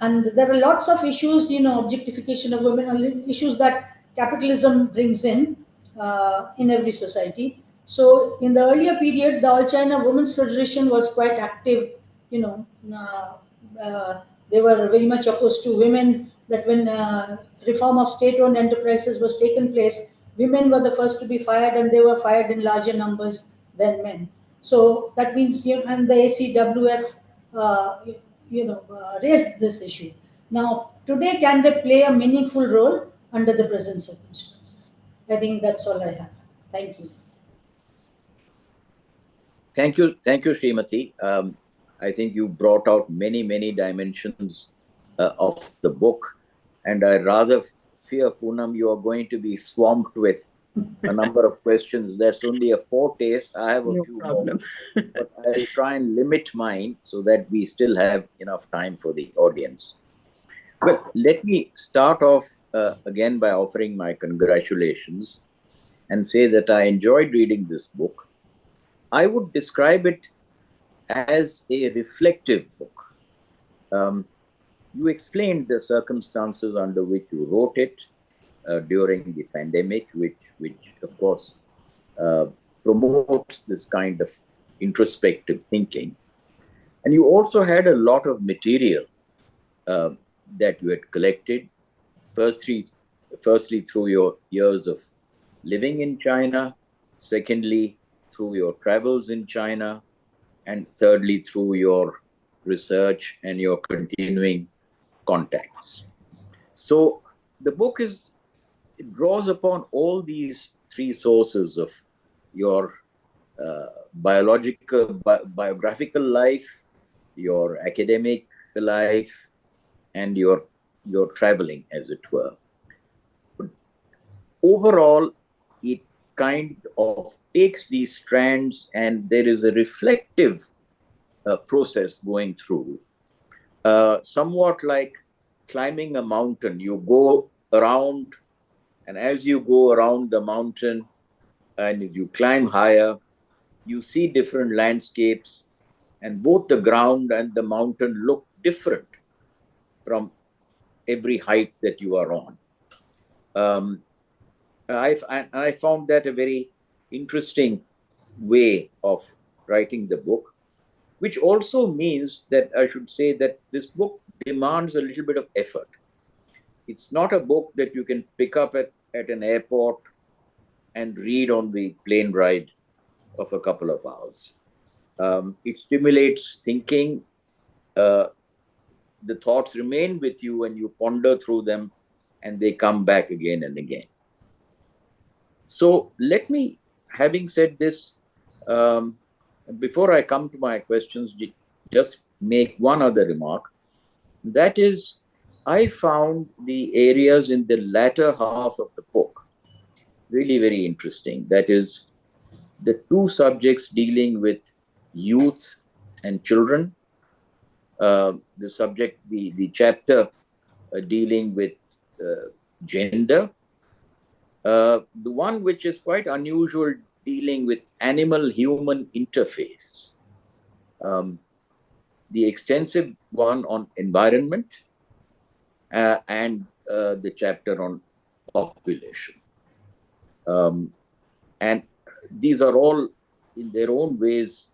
and there are lots of issues, objectification of women, issues that capitalism brings in every society. So, in the earlier period, the All China Women's Federation was quite active. You know, uh, they were very much opposed to women. That when reform of state-owned enterprises was taken place, women were the first to be fired, and they were fired in larger numbers than men. So that means, and the ACWF, raised this issue. Now, today, can they play a meaningful role under the present circumstances? I think that's all I have. Thank you. Thank you, Srimati. I think you brought out many, many dimensions of the book. And I rather fear, Poonam, you are going to be swamped with a number of questions. That's only a foretaste. I have a No few more, problem. but I'll try and limit mine so that we still have enough time for the audience. Well, let me start off again by offering my congratulations and say that I enjoyed reading this book. I would describe it as a reflective book. You explained the circumstances under which you wrote it during the pandemic, which of course uh, promotes this kind of introspective thinking. And you also had a lot of material uh, that you had collected, firstly through your years of living in China, secondly through your travels in China, and thirdly through your research and your continuing contacts. So the book it draws upon all these three sources of your biographical life, your academic life, and your traveling, as it were. But overall, it kind of takes these strands, and there is a reflective process going through, somewhat like climbing a mountain. You go around, and as you go around the mountain and you climb higher, you see different landscapes, and both the ground and the mountain look different from every height that you are on. I found that a very interesting way of writing the book, which also means that I should say that this book demands a little bit of effort. It's not a book that you can pick up at an airport and read on the plane ride of a couple of hours. It stimulates thinking. The thoughts remain with you and you ponder through them, and they come back again and again. So let me, having said this, before I come to my questions, just make one other remark. That is, I found the areas in the latter half of the book really very interesting. That is, the two subjects dealing with youth and children, the chapter dealing with gender, the one which is quite unusual dealing with animal-human interface, the extensive one on environment, and the chapter on population. And these are all, in their own ways,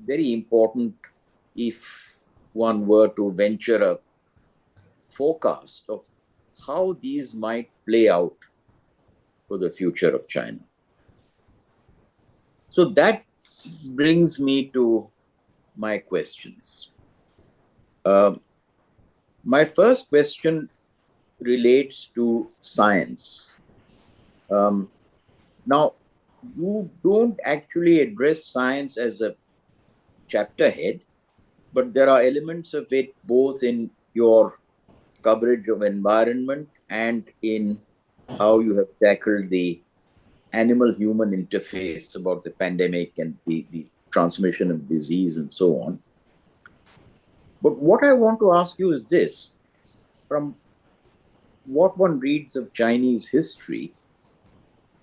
very important if one were to venture a forecast of how these might play out for the future of China. So that brings me to my questions. My first question relates to science. Now, you don't actually address science as a chapter head, but there are elements of it both in your coverage of environment and in how you have tackled the animal-human interface about the pandemic and the transmission of disease and so on. But what I want to ask you is this. From what one reads of Chinese history,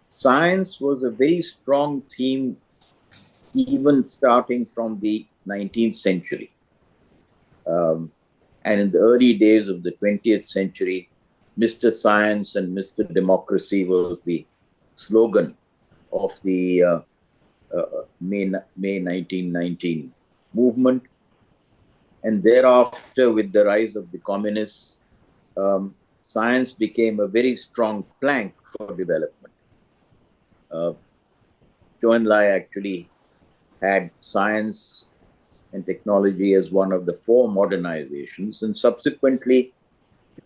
science was a very strong theme even starting from the 19th century. And in the early days of the 20th century, Mr. Science and Mr. Democracy was the slogan of the May 1919 movement. And thereafter, with the rise of the communists, science became a very strong plank for development. Zhou Enlai actually had science and technology as one of the four modernizations, and subsequently,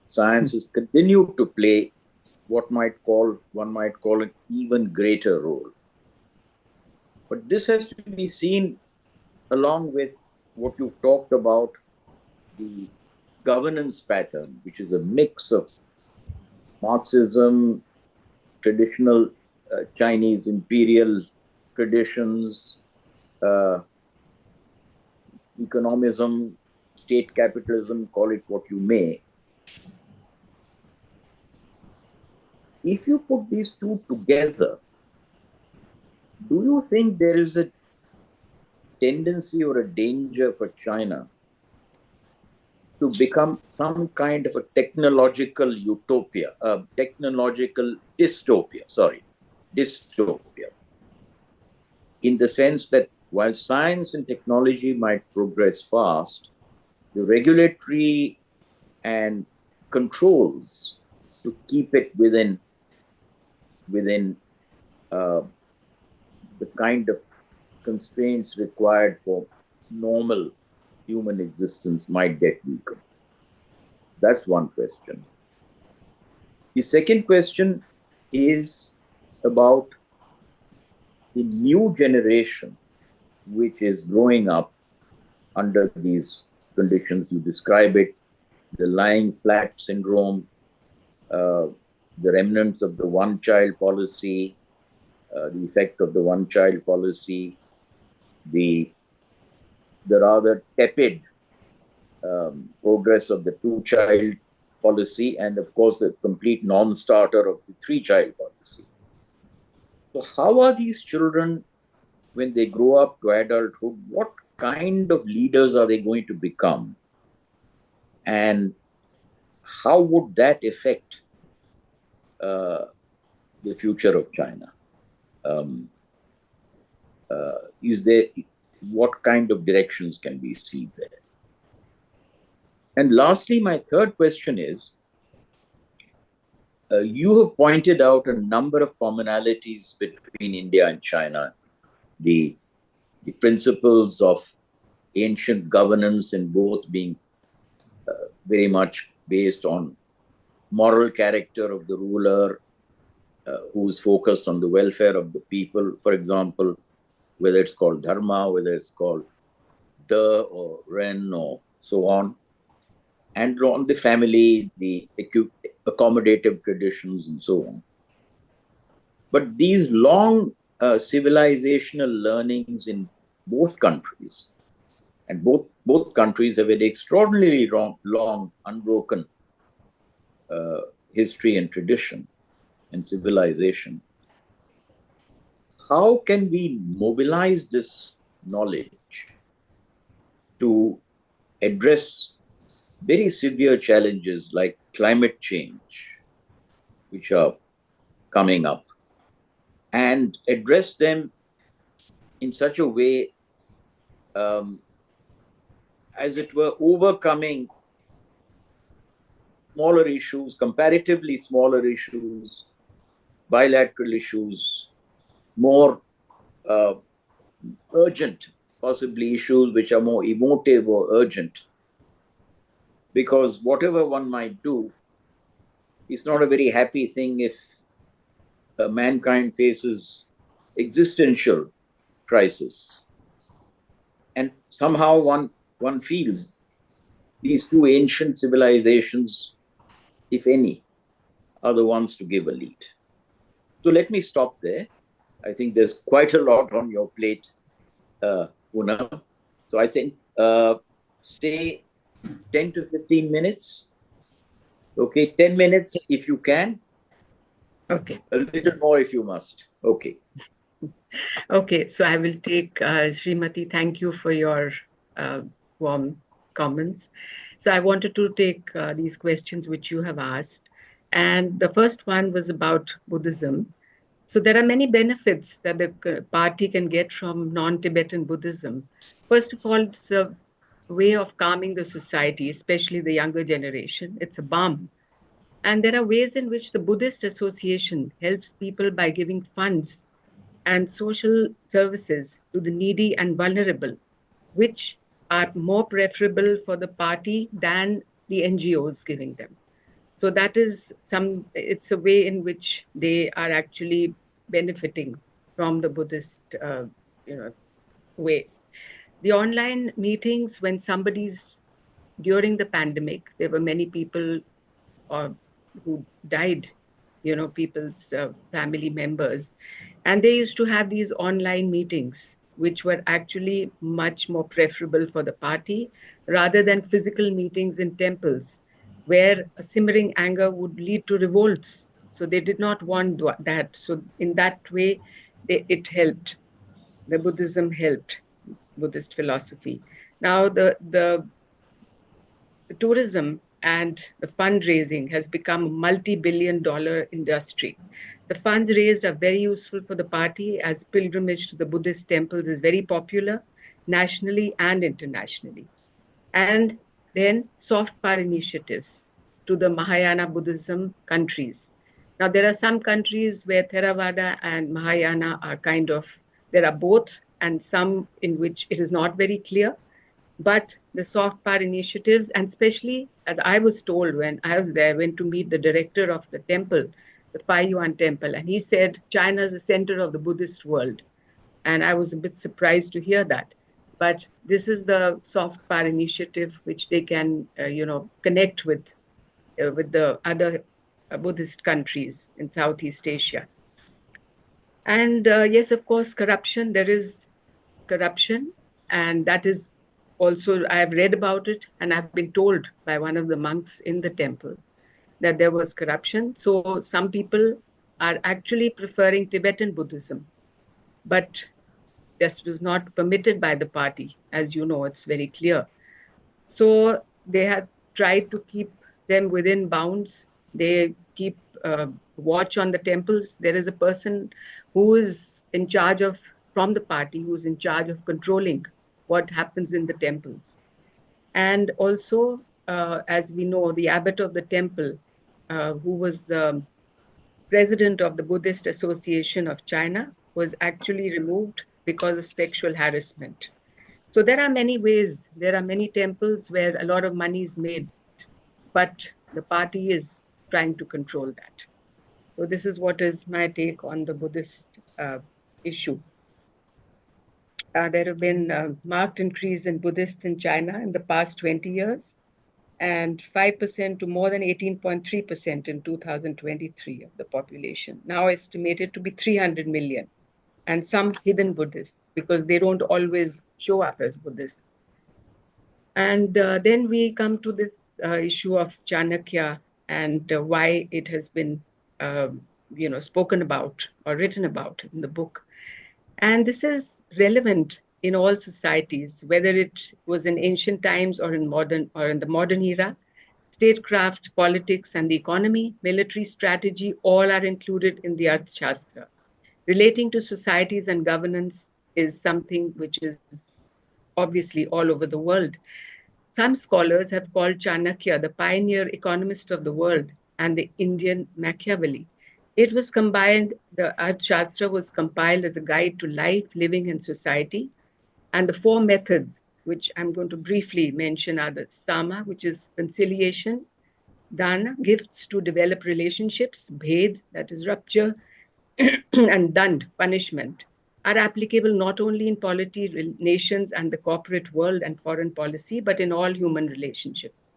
science has continued to play what one might call an even greater role. But this has to be seen along with what you've talked about, the governance pattern, which is a mix of Marxism, traditional Chinese imperial traditions, uh, economism, state capitalism, call it what you may. If you put these two together, do you think there is a tendency or a danger for China to become some kind of a technological utopia, a technological dystopia, dystopia, in the sense that while science and technology might progress fast, the regulatory and controls to keep it within uh, the kind of constraints required for normal human existence might get weaker. That's one question. The second question is about the new generation which is growing up under these conditions. You describe it, the lying flat syndrome, uh, the remnants of the one-child policy, the effect of the one-child policy, the rather tepid progress of the two-child policy, and of course the complete non-starter of the three-child policy. So how are these children, when they grow up to adulthood, what kind of leaders are they going to become? And how would that affect uh, the future of China? Um, is there, what kind of directions can we see there? And lastly, my third question is, you have pointed out a number of commonalities between India and China, the principles of ancient governance in both being very much based on moral character of the ruler, who's focused on the welfare of the people, for example, whether it's called dharma, whether it's called the or ren or so on, and on the family, the accommodative traditions and so on. But these long civilizational learnings in both countries, and both countries have an extraordinarily long unbroken history and tradition and civilization. How can we mobilize this knowledge to address very severe challenges like climate change, which are coming up, and address them in such a way, as it were, overcoming smaller issues, comparatively smaller issues, bilateral issues, more uh, urgent, possibly issues which are more emotive or urgent. Because whatever one might do, it's not a very happy thing if mankind faces existential crisis. And somehow one feels these two ancient civilizations, if any, are the ones to give a lead. So let me stop there. I think there's quite a lot on your plate, Poonam. So I think, say 10 to 15 minutes. Okay, 10 minutes if you can. Okay. A little more if you must. Okay. Okay, so I will take Srimati. Thank you for your warm comments. So I wanted to take these questions which you have asked. And the first one was about Buddhism. So there are many benefits that the party can get from non-Tibetan Buddhism. First of all, it's a way of calming the society, especially the younger generation. It's a balm. And there are ways in which the Buddhist Association helps people by giving funds and social services to the needy and vulnerable, which are more preferable for the party than the NGOs giving them. So that is it's a way in which they are actually benefiting from the Buddhist, way. The online meetings, when somebody's during the pandemic, there were many people who died, people's family members. And they used to have these online meetings, which were actually much more preferable for the party rather than physical meetings in temples, where a simmering anger would lead to revolts. So they did not want that. So in that way, it helped. The Buddhism helped, Buddhist philosophy. Now the tourism and the fundraising has become a multi-billion-dollar industry. The funds raised are very useful for the party, as pilgrimage to the Buddhist temples is very popular nationally and internationally. And then soft power initiatives to the Mahayana Buddhism countries. Now, there are some countries where Theravada and Mahayana are there are both, and some in which it is not very clear. But the soft power initiatives, and especially as I was told when I was there, I went to meet the director of the temple, the Fai Yuan temple, and he said China is the center of the Buddhist world. And I was a bit surprised to hear that. But this is the soft power initiative which they can, connect with the other Buddhist countries in Southeast Asia. And yes, of course, corruption. There is corruption, and that is also, I've read about it, and I've been told by one of the monks in the temple that there was corruption. So some people are actually preferring Tibetan Buddhism, but this was not permitted by the party. As you know, it's very clear. So they have tried to keep them within bounds. They keep watch on the temples. There is a person who is in charge of, from the party, who is in charge of controlling what happens in the temples. And also, as we know, the abbot of the temple, who was the president of the Buddhist Association of China, was actually removed because of sexual harassment. So there are many ways, there are many temples where a lot of money is made, but the party is trying to control that. So this is what is my take on the Buddhist issue. There have been marked increase in Buddhists in China in the past 20 years, and 5% to more than 18.3% in 2023 of the population, now estimated to be 300 million, and some hidden Buddhists because they don't always show up as Buddhists. And then we come to the issue of Chanakya and why it has been, spoken about or written about in the book. And this is relevant in all societies, whether it was in ancient times or in the modern era. Statecraft, politics, and the economy, military strategy, all are included in the Arthashastra. Relating to societies and governance is something which is obviously all over the world. Some scholars have called Chanakya the pioneer economist of the world and the Indian Machiavelli. It was combined, the Arthashastra was compiled as a guide to life, living, and society. And the four methods, which I'm going to briefly mention, are the Sama, which is conciliation, Dana, gifts to develop relationships, Bhed, that is rupture, and Dand, punishment, are applicable not only in polity, nations, and the corporate world and foreign policy, but in all human relationships.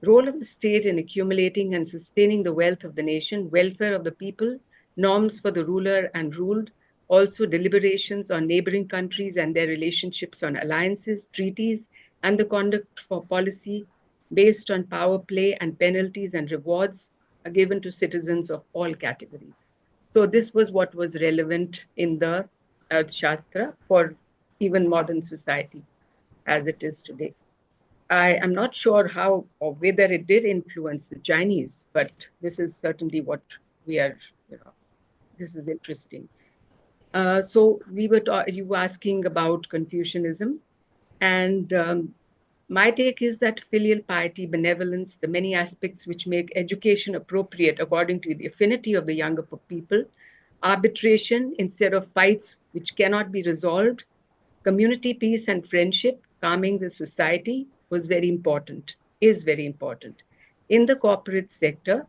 Role of the state in accumulating and sustaining the wealth of the nation, welfare of the people, norms for the ruler and ruled, also deliberations on neighboring countries and their relationships on alliances, treaties, and the conduct for policy based on power play and penalties and rewards are given to citizens of all categories. So this was what was relevant in the Arthashastra for even modern society as it is today. I am not sure how or whether it did influence the Chinese, but this is certainly what we are, this is interesting. So you were asking about Confucianism, and my take is that filial piety, benevolence, the many aspects which make education appropriate according to the affinity of the younger people, arbitration instead of fights which cannot be resolved, community peace and friendship, calming the society was very important, is very important. In the corporate sector,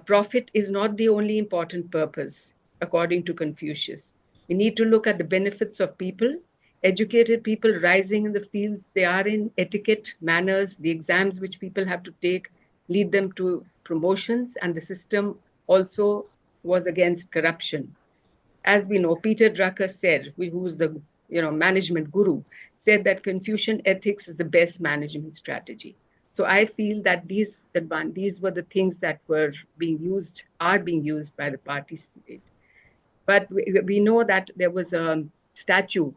profit is not the only important purpose, according to Confucius. We need to look at the benefits of people, educated people rising in the fields they are in, etiquette, manners, the exams which people have to take lead them to promotions, and the system also was against corruption. As we know, Peter Drucker said, who was the management guru, said that Confucian ethics is the best management strategy. So I feel that these were the things that are being used by the party state. But we know that there was a statue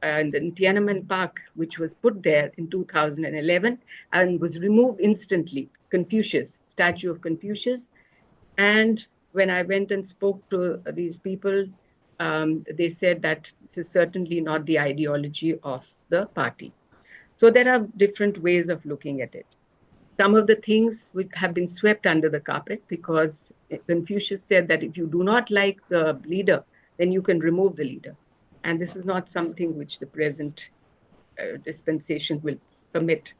in Tiananmen Park, which was put there in 2011 and was removed instantly. Confucius, statue of Confucius. And when I went and spoke to these people, they said that this is certainly not the ideology of the party. So there are different ways of looking at it. Some of the things which have been swept under the carpet because Confucius said that if you do not like the leader, then you can remove the leader. And this is not something which the present dispensation will permit.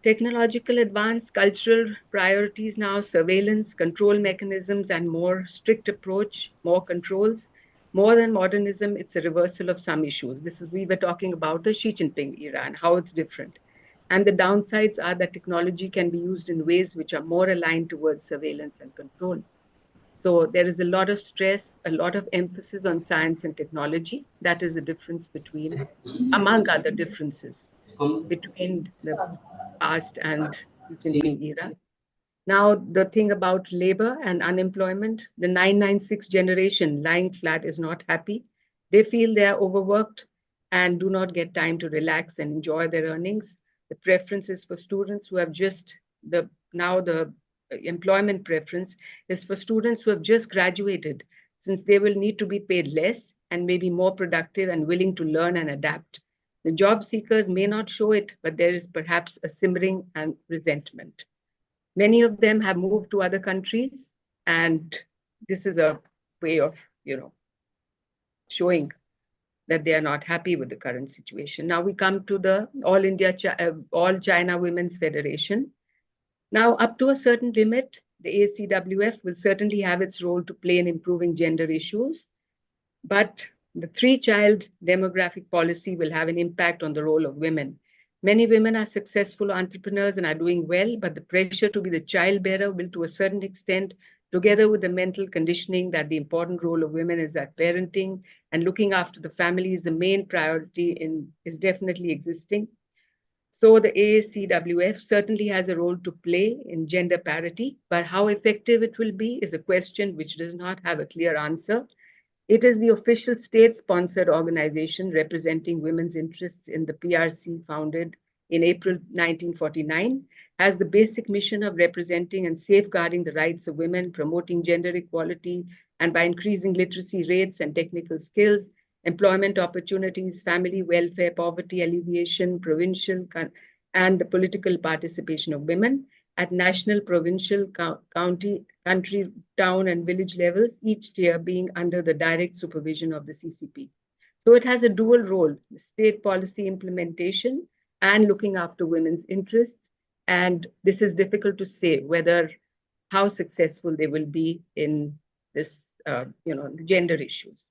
Technological advance, cultural priorities now, surveillance, control mechanisms, and more strict approach, more controls. More than modernism, it's a reversal of some issues. We were talking about the Xi Jinping era and how it's different. And the downsides are that technology can be used in ways which are more aligned towards surveillance and control. So there is a lot of stress, a lot of emphasis on science and technology. That is the difference among other differences, between the past and Xi Jinping era. Now, the thing about labor and unemployment, the 996 generation lying flat is not happy. They feel they are overworked and do not get time to relax and enjoy their earnings. The preference is for students who have the employment preference is for students who have just graduated, since they will need to be paid less and may be more productive and willing to learn and adapt. The job seekers may not show it, but there is perhaps a simmering and resentment. Many of them have moved to other countries, and this is a way of, showing that they are not happy with the current situation. Now we come to the All China Women's Federation. Now, up to a certain limit, the ACWF will certainly have its role to play in improving gender issues, but the three-child demographic policy will have an impact on the role of women. Many women are successful entrepreneurs and are doing well, but the pressure to be the child bearer will, to a certain extent, together with the mental conditioning that the important role of women is that parenting and looking after the family is the main priority is definitely existing. So the AACWF certainly has a role to play in gender parity, but how effective it will be is a question which does not have a clear answer. It is the official state-sponsored organization representing women's interests in the PRC, founded in April 1949, has the basic mission of representing and safeguarding the rights of women, promoting gender equality, and by increasing literacy rates and technical skills, employment opportunities, family welfare, poverty alleviation, provincial and the political participation of women at national, provincial, county, country, town, and village levels, each tier being under the direct supervision of the CCP. So it has a dual role, state policy implementation and looking after women's interests. And this is difficult to say how successful they will be in this, gender issues.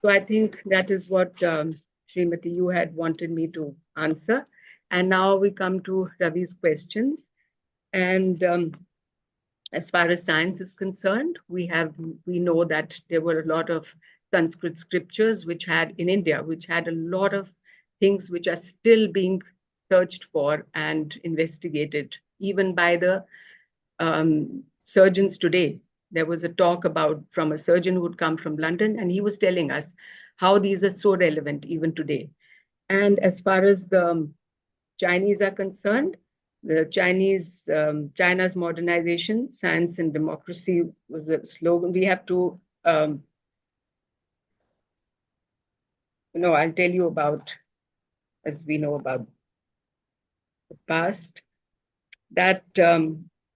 So I think that is what Srimati, you had wanted me to answer. And now we come to Ravi's questions. And as far as science is concerned, we know that there were a lot of Sanskrit scriptures in India, which had a lot of things which are still being searched for and investigated, even by the surgeons today. There was a talk from a surgeon who had come from London, and he was telling us how these are so relevant even today. And as far as the Chinese are concerned, China's modernization, science and democracy was the slogan. We have to, I'll tell you about, as we know about the past, that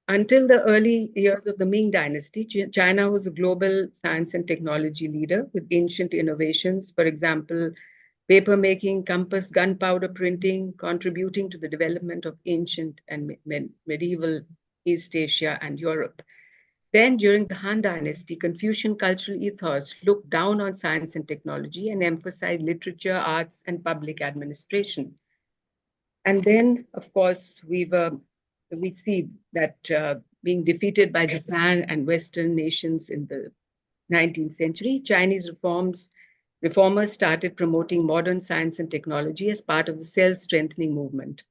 until the early years of the Ming Dynasty, China was a global science and technology leader with ancient innovations, for example, paper making, compass, gunpowder printing, contributing to the development of ancient and medieval East Asia and Europe. Then, during the Han Dynasty, Confucian cultural ethos looked down on science and technology and emphasized literature, arts, and public administration. And then, of course, we see that being defeated by Japan and Western nations in the 19th century, Chinese reformers started promoting modern science and technology as part of the self-strengthening movement.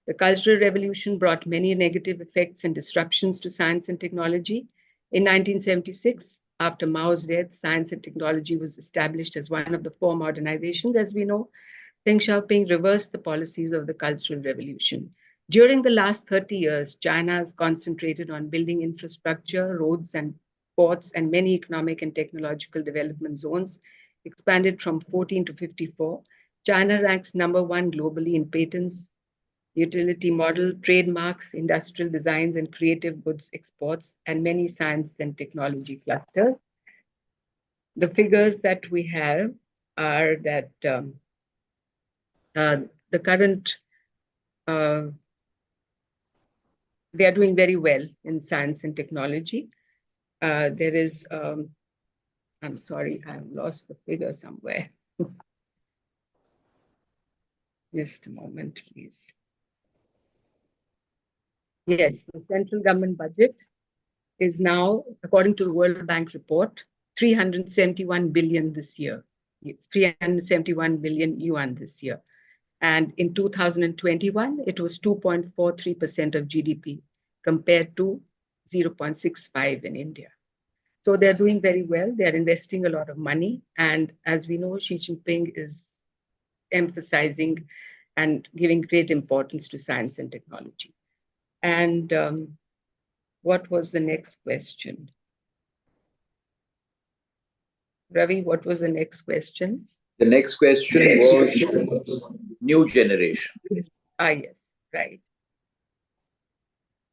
The Cultural Revolution brought many negative effects and disruptions to science and technology. In 1976, after Mao's death, science and technology was established as one of the four modernizations, as we know. Deng Xiaoping reversed the policies of the Cultural Revolution. During the last 30 years, China has concentrated on building infrastructure, roads and ports, and many economic and technological development zones, expanded from 14 to 54. China ranks number one globally in patents, utility model, trademarks, industrial designs, and creative goods exports, and many science and technology clusters. The figures that we have are that the current, they are doing very well in science and technology. There is, I'm sorry, I've lost the figure somewhere. Just a moment, please. Yes, the central government budget is now, according to the World Bank report, 371 billion this year, 371 billion yuan this year. And in 2021, it was 2.43% of GDP compared to 0.65 in India. So they're doing very well. They're investing a lot of money. And as we know, Xi Jinping is emphasizing and giving great importance to science and technology. And what was the next question? Ravi, what was the next question? The next question was new generation. Yes, right.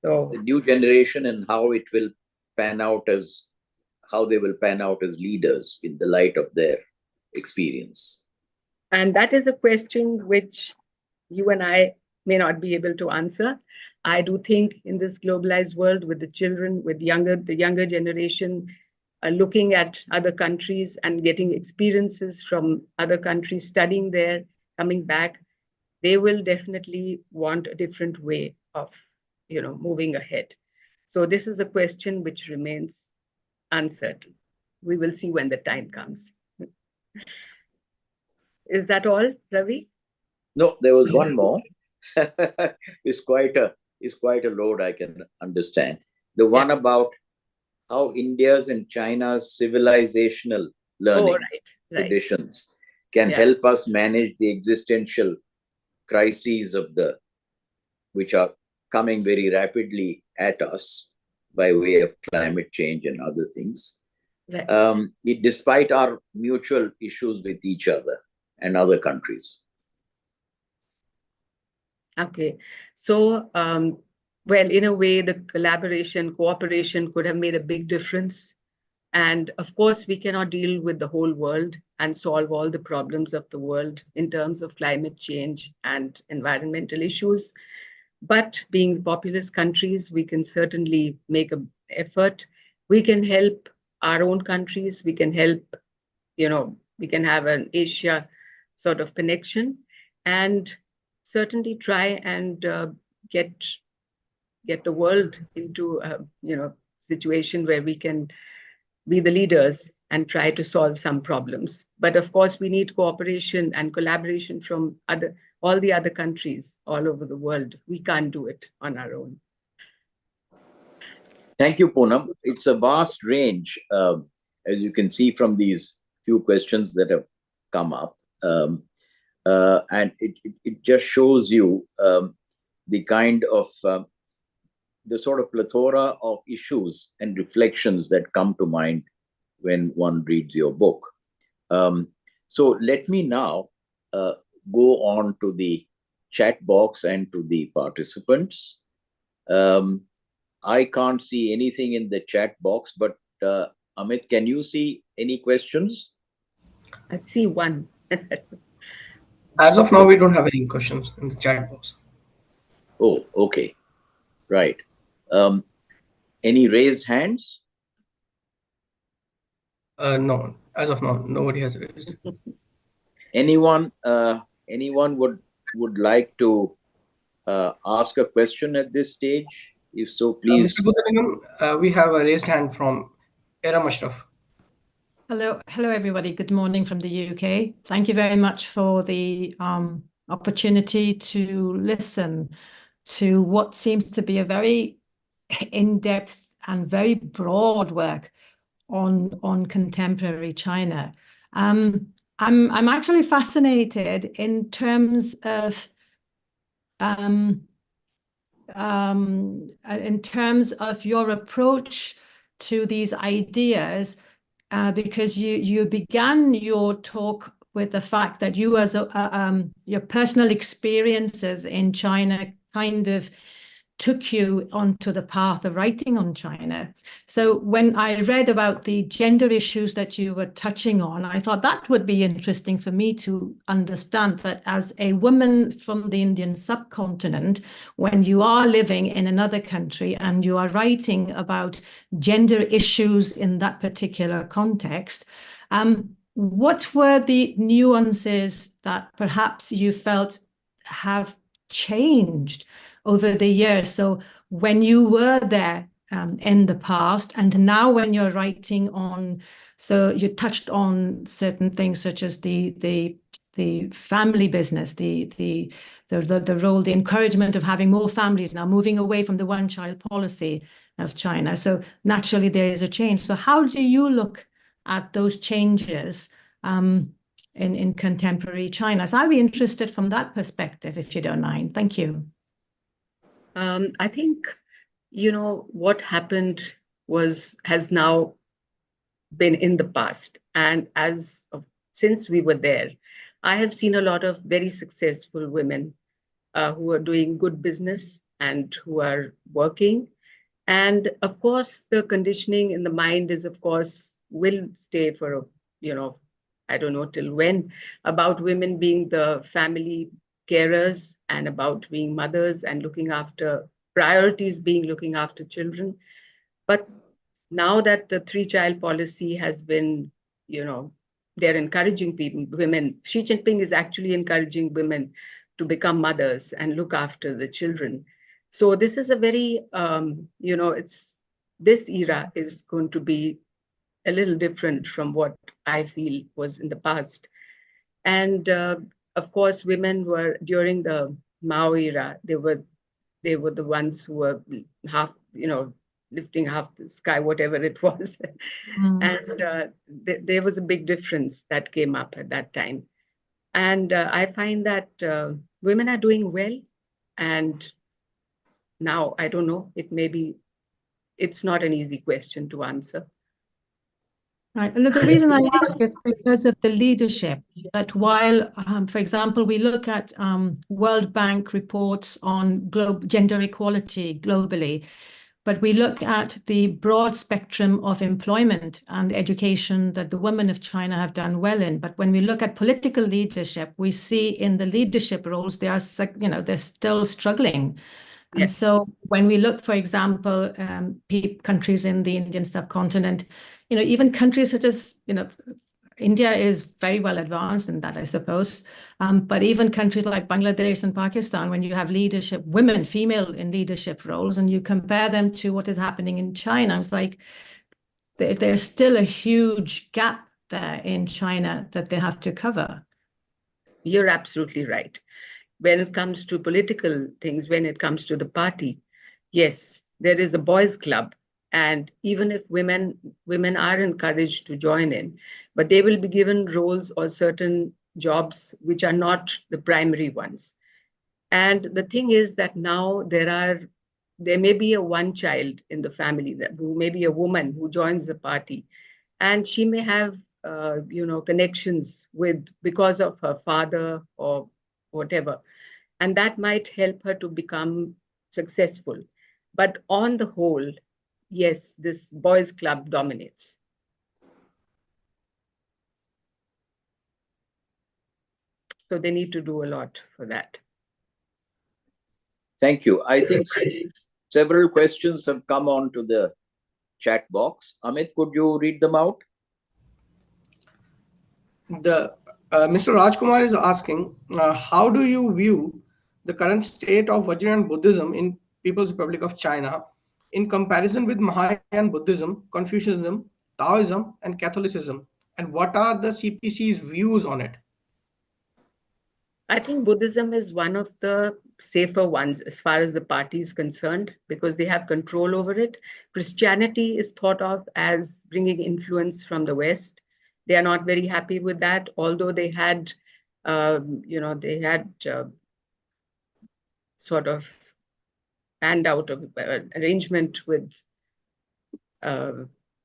So the new generation and how it will pan out as, how they will pan out as leaders in the light of their experience. And that is a question which you and I may not be able to answer. I do think in this globalized world with the children, with the younger generation, looking at other countries and getting experiences from other countries, studying there, coming back, they will definitely want a different way of, moving ahead. So this is a question which remains uncertain. We will see when the time comes. Is that all, Ravi? No, there was one more. It's quite a load, I can understand. The one about how India's and China's civilizational learnings, traditions can help us manage the existential crises which are coming very rapidly at us by way of climate change and other things. Despite our mutual issues with each other and other countries. Okay. So, well, in a way, the cooperation could have made a big difference. And of course, we cannot deal with the whole world and solve all the problems of the world in terms of climate change and environmental issues. But being populous countries, we can certainly make an effort. We can help our own countries. We can help, we can have an Asia sort of connection and certainly try and get the world into a situation where we can be the leaders and try to solve some problems. But of course, we need cooperation and collaboration from all the other countries all over the world. We can't do it on our own. Thank you, Poonam. It's a vast range, as you can see from these few questions that have come up. And it just shows you the kind of, the sort of plethora of issues and reflections that come to mind when one reads your book. So let me now go on to the chat box and to the participants. I can't see anything in the chat box, but Amit, can you see any questions? I see one. As of now, we don't have any questions in the chat box. Oh, okay. Right. Any raised hands? No, as of now, nobody has raised. Anyone would like to ask a question at this stage? If so, Mr. please. Buthalingam, we have a raised hand from Era Mushraf. Hello, everybody. Good morning from the UK. Thank you very much for the opportunity to listen to what seems to be a very in-depth and very broad work on contemporary China. I'm actually fascinated in terms of your approach to these ideas. Because you began your talk with the fact that you, as your personal experiences in China, kind of took you onto the path of writing on China. So when I read about the gender issues that you were touching on, I thought that would be interesting for me to understand that as a woman from the Indian subcontinent, when you are living in another country and you are writing about gender issues in that particular context, what were the nuances that perhaps you felt have changed over the years? So when you were there in the past, and now when you're writing on, so you touched on certain things such as the family business, the role, the encouragement of having more families now, moving away from the one-child policy of China. So naturally there is a change. So how do you look at those changes in contemporary China? So I'd be interested from that perspective, if you don't mind. Thank you. I think, what happened has now been in the past. And since we were there, I have seen a lot of very successful women who are doing good business and who are working. And of course, the conditioning in the mind is, of course, will stay for, I don't know till when, about women being the family carers and about being mothers and priorities being looking after children. But now that the three-child policy has been, they're encouraging women. Xi Jinping is actually encouraging women to become mothers and look after the children. So this is a very, this era is going to be a little different from what I feel was in the past. And of course, women were, during the Mao era, they were the ones who were lifting half the sky, whatever it was. And there was a big difference that came up at that time. And I find that women are doing well. And now, I don't know, it's not an easy question to answer. Right. And the reason I ask is because of the leadership, that while, for example, we look at World Bank reports on gender equality globally, but we look at the broad spectrum of employment and education that the women of China have done well in. But when we look at political leadership, we see in the leadership roles, they're still struggling. And Yes. so when we look, for example, countries in the Indian subcontinent, even countries such as, India is very well advanced in that, I suppose. But even countries like Bangladesh and Pakistan, when you have women, female in leadership roles, and you compare them to what is happening in China, it's like there's still a huge gap there in China that they have to cover. You're absolutely right. When it comes to political things, when it comes to the party, yes, there is a boys' club. And even if women are encouraged to join in, but they will be given roles or certain jobs which are not the primary ones. And the thing is that now there may be one child in the family who may be a woman who joins the party, and she may have connections because of her father or whatever, and that might help her to become successful. But on the whole, yes, this boys' club dominates. So they need to do a lot for that. Thank you. I think several questions have come on to the chat box. Amit, could you read them out? The Mr. Rajkumar is asking, how do you view the current state of Vajrayana Buddhism in People's Republic of China in comparison with Mahayana Buddhism, Confucianism, Daoism, and Catholicism? And what are the CPC's views on it? I think Buddhism is one of the safer ones as far as the party is concerned because they have control over it. Christianity is thought of as bringing influence from the West. They are not very happy with that, although they had, they had sort of handout of arrangement with, uh,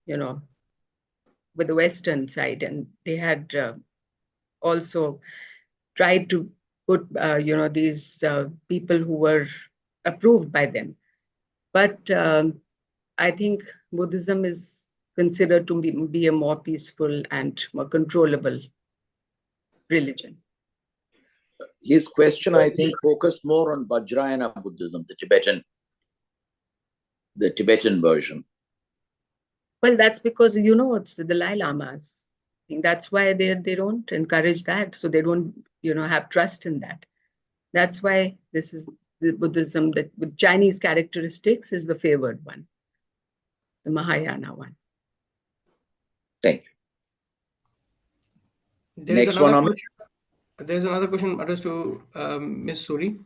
you know, with the Western side, and they had also tried to put, these people who were approved by them. But I think Buddhism is considered to be a more peaceful and more controllable religion. His question, I think, focused more on Vajrayana Buddhism, the Tibetan version. Well, that's because, it's the Dalai Lamas. I think that's why they don't encourage that. So they don't, have trust in that. That's why this is the Buddhism that with Chinese characteristics is the favored one, the Mahayana one. Thank you. There's another question addressed to Ms. Suri.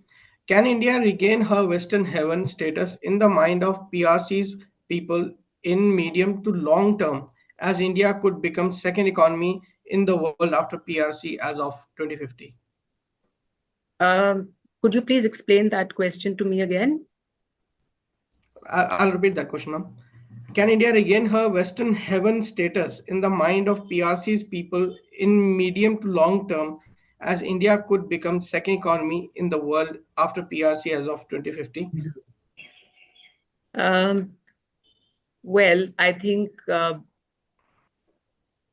Can India regain her Western heaven status in the mind of PRC's people in medium to long term, as India could become second economy in the world after PRC as of 2050? Could you please explain that question to me again? I'll repeat that question, ma'am. Can India regain her Western heaven status in the mind of PRC's people in medium to long term, as India could become second economy in the world after PRC as of 2050? Well, I think,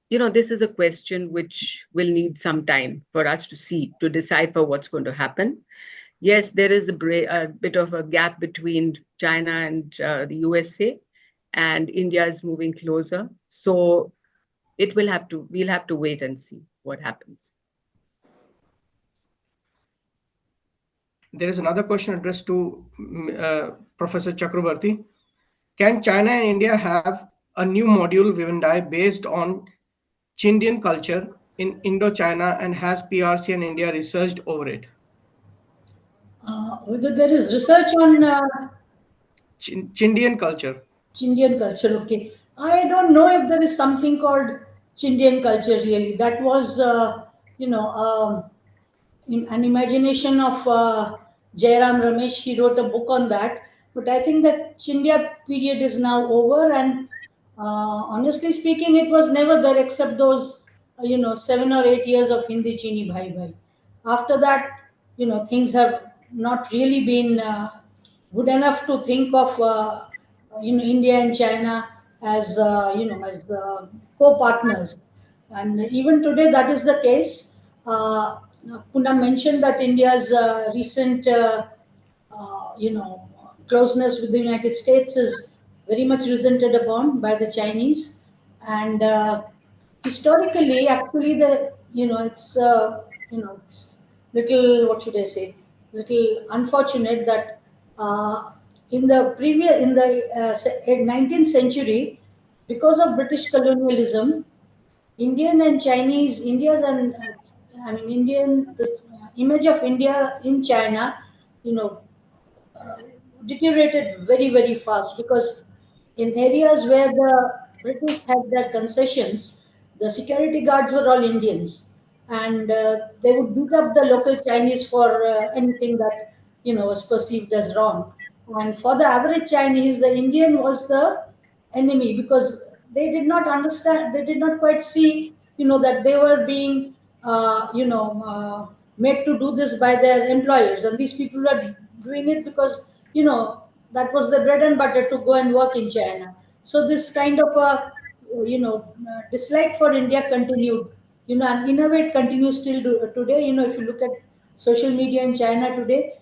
this is a question which will need some time for us to decipher what's going to happen. Yes, there is a bit of a gap between China and the USA, and India is moving closer. So we'll have to wait and see what happens. There is another question addressed to Professor Chakrabarti. Can China and India have a new module Vivendi based on Chindian culture in Indochina, and has PRC and India researched over it? Whether there is research on Chindian culture. Chindian culture, okay. I don't know if there is something called Chindian culture really. That was, an imagination of Jairam Ramesh. He wrote a book on that. But I think that Chindia period is now over, and honestly speaking, it was never there except those, 7 or 8 years of Hindi Chini Bhai Bhai. After that, things have not really been good enough to think of, India and China as, co-partners. And even today, that is the case. Poonam mentioned that India's recent, closeness with the United States is very much resented upon by the Chinese. And historically, actually, it's little, what should I say, little unfortunate that in the 19th century, because of British colonialism, Indian and Chinese, India's and the image of India in China, you know, deteriorated very, very fast because in areas where the British had their concessions, the security guards were all Indians, and they would beat up the local Chinese for anything that was perceived as wrong. And for the average Chinese, the Indian was the enemy because they did not understand, they did not quite see, that they were being, made to do this by their employers, and these people were doing it because that was the bread and butter to go and work in China. So this kind of a dislike for India continued, and in a way it continues still today. If you look at social media in China today,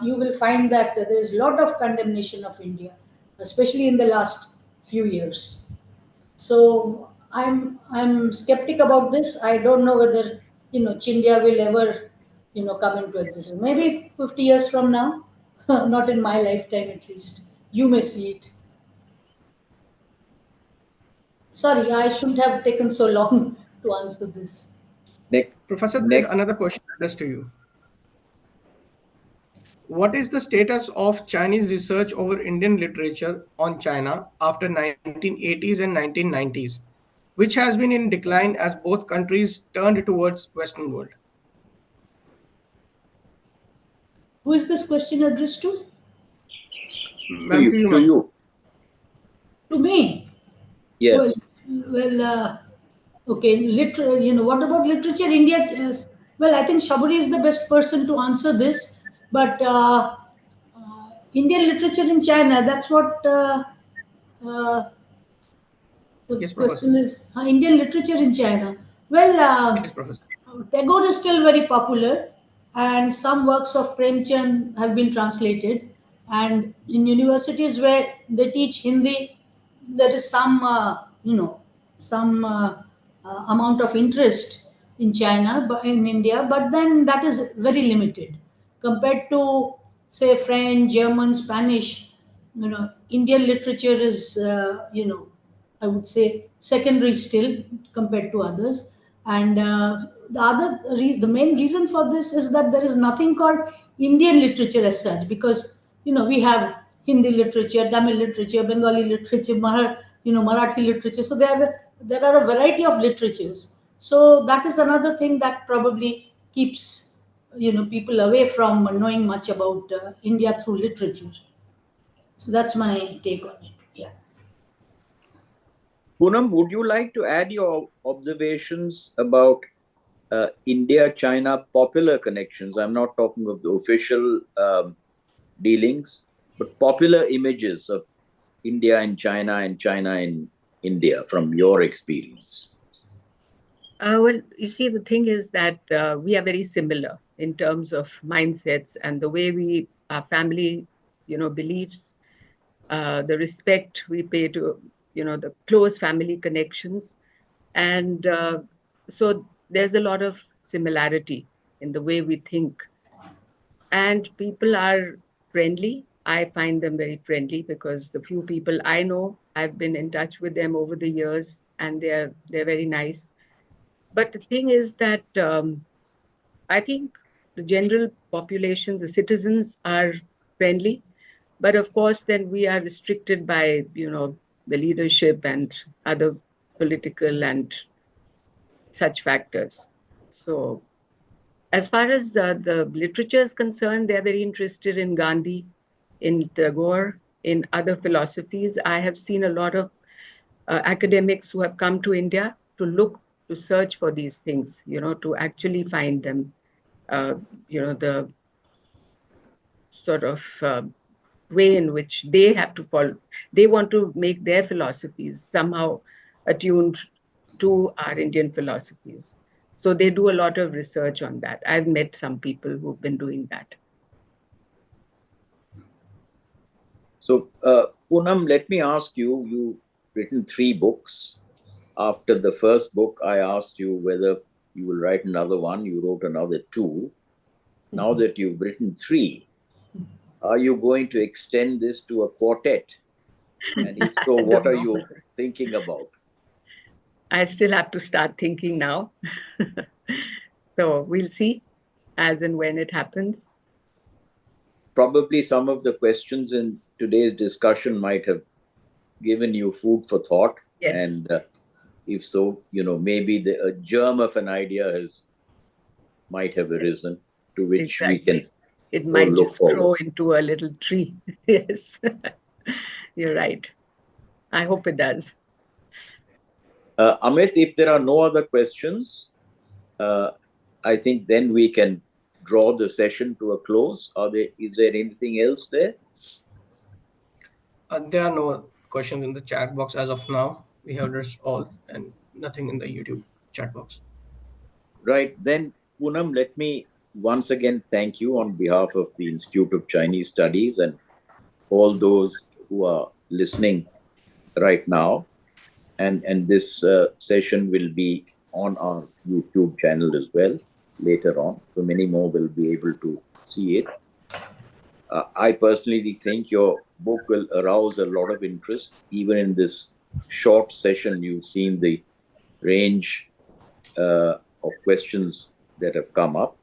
you will find that there is a lot of condemnation of India, especially in the last few years. So I'm skeptic about this. I don't know whether Chindia will ever come into existence. Maybe 50 years from now, not in my lifetime at least. You may see it. Sorry, I shouldn't have taken so long to answer this. Next, Professor, there is next. another question addressed to you. What is the status of Chinese research over Indian literature on China after 1980s and 1990s, which has been in decline as both countries turned towards Western world? Who is this question addressed to? To Ma'am, you, to you, to ma'am. you. To me. Well, Yes. well, okay. What about literature? India. Well, I think Shaburi is the best person to answer this. But Indian literature in China. That's what uh, the Yes, Professor. question is. Indian literature in China. Well, Yes, Professor. Tagore is still very popular, and some works of Premchand have been translated. And in universities where they teach Hindi, there is some amount of interest in China, but in India, but then that is very limited compared to, say, French, German, Spanish. Indian literature is, I would say, secondary still compared to others. And the main reason for this is that there is nothing called Indian literature as such, because we have Hindi literature, Tamil literature, Bengali literature, Marathi literature. So there are a variety of literatures. So that is another thing that probably keeps people away from knowing much about India through literature. So that's my take on it. Yeah. Poonam, would you like to add your observations about India-China popular connections? I'm not talking of the official dealings, but popular images of India and China in India from your experience. Well, you see, the thing is that we are very similar in terms of mindsets and the way our family, beliefs, the respect we pay to, the close family connections. And so there's a lot of similarity in the way we think. And people are friendly. I find them very friendly because the few people I know, I've been in touch with them over the years, and they're very nice. But the thing is that I think the general population, the citizens are friendly, but of course, then we are restricted by the leadership and other political and such factors. So, as far as the literature is concerned, they are very interested in Gandhi, in Tagore, in other philosophies. I have seen a lot of academics who have come to India to search for these things, to actually find them. Uh, the sort of way in which they have to follow. They want to make their philosophies somehow attuned to our Indian philosophies. So they do a lot of research on that. I've met some people who've been doing that. So, Poonam, let me ask you, you've written 3 books. After the first book, I asked you whether you will write another one. You wrote another 2. Now that you've written 3, are you going to extend this to a quartet? And if so, I what don't are know. you thinking about? I still have to start thinking now. So we'll see as and when it happens. Probably some of the questions in today's discussion might have given you food for thought. Yes. And if so, maybe a germ of an idea might have arisen to which we Exactly. can It all might look just forward. grow into a little tree. Yes. You're right. I hope it does. Amit, if there are no other questions, I think then we can draw the session to a close. Is there anything else there? There are no questions in the chat box as of now. We have addressed all and nothing in the YouTube chat box. Right. Then, Poonam, let me once again thank you on behalf of the Institute of Chinese Studies and all those who are listening right now. And this session will be on our YouTube channel as well later on. So many more will be able to see it. I personally think your book will arouse a lot of interest. Even in this short session, you've seen the range of questions that have come up.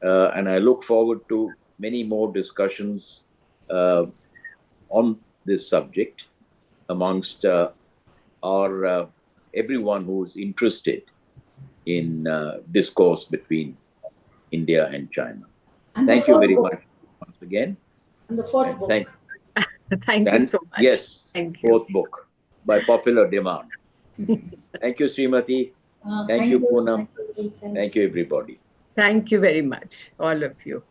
And I look forward to many more discussions on this subject amongst our everyone who's interested in discourse between India and China. And Thank you very much once again. And the fourth book. Thank you so much. Yes, Thank you. fourth book by popular demand. Thank you, Srimati. Thank you, Poonam. Thank you, everybody. Thank you very much, all of you.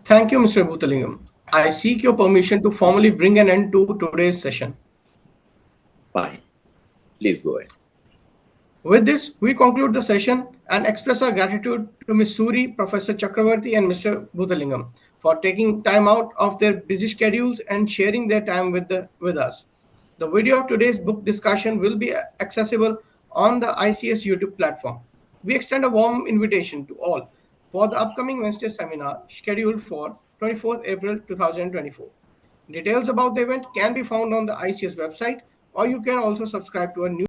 Thank you, Mr. Bhutalingam. I seek your permission to formally bring an end to today's session. Fine. Please go ahead. With this, we conclude the session and express our gratitude to Ms. Suri, Professor Chakravarti, and Mr. Bhutalingam for taking time out of their busy schedules and sharing their time with us. The video of today's book discussion will be accessible on the ICS YouTube platform. We extend a warm invitation to all for the upcoming Wednesday seminar scheduled for 24th April 2024. Details about the event can be found on the ICS website, or you can also subscribe to a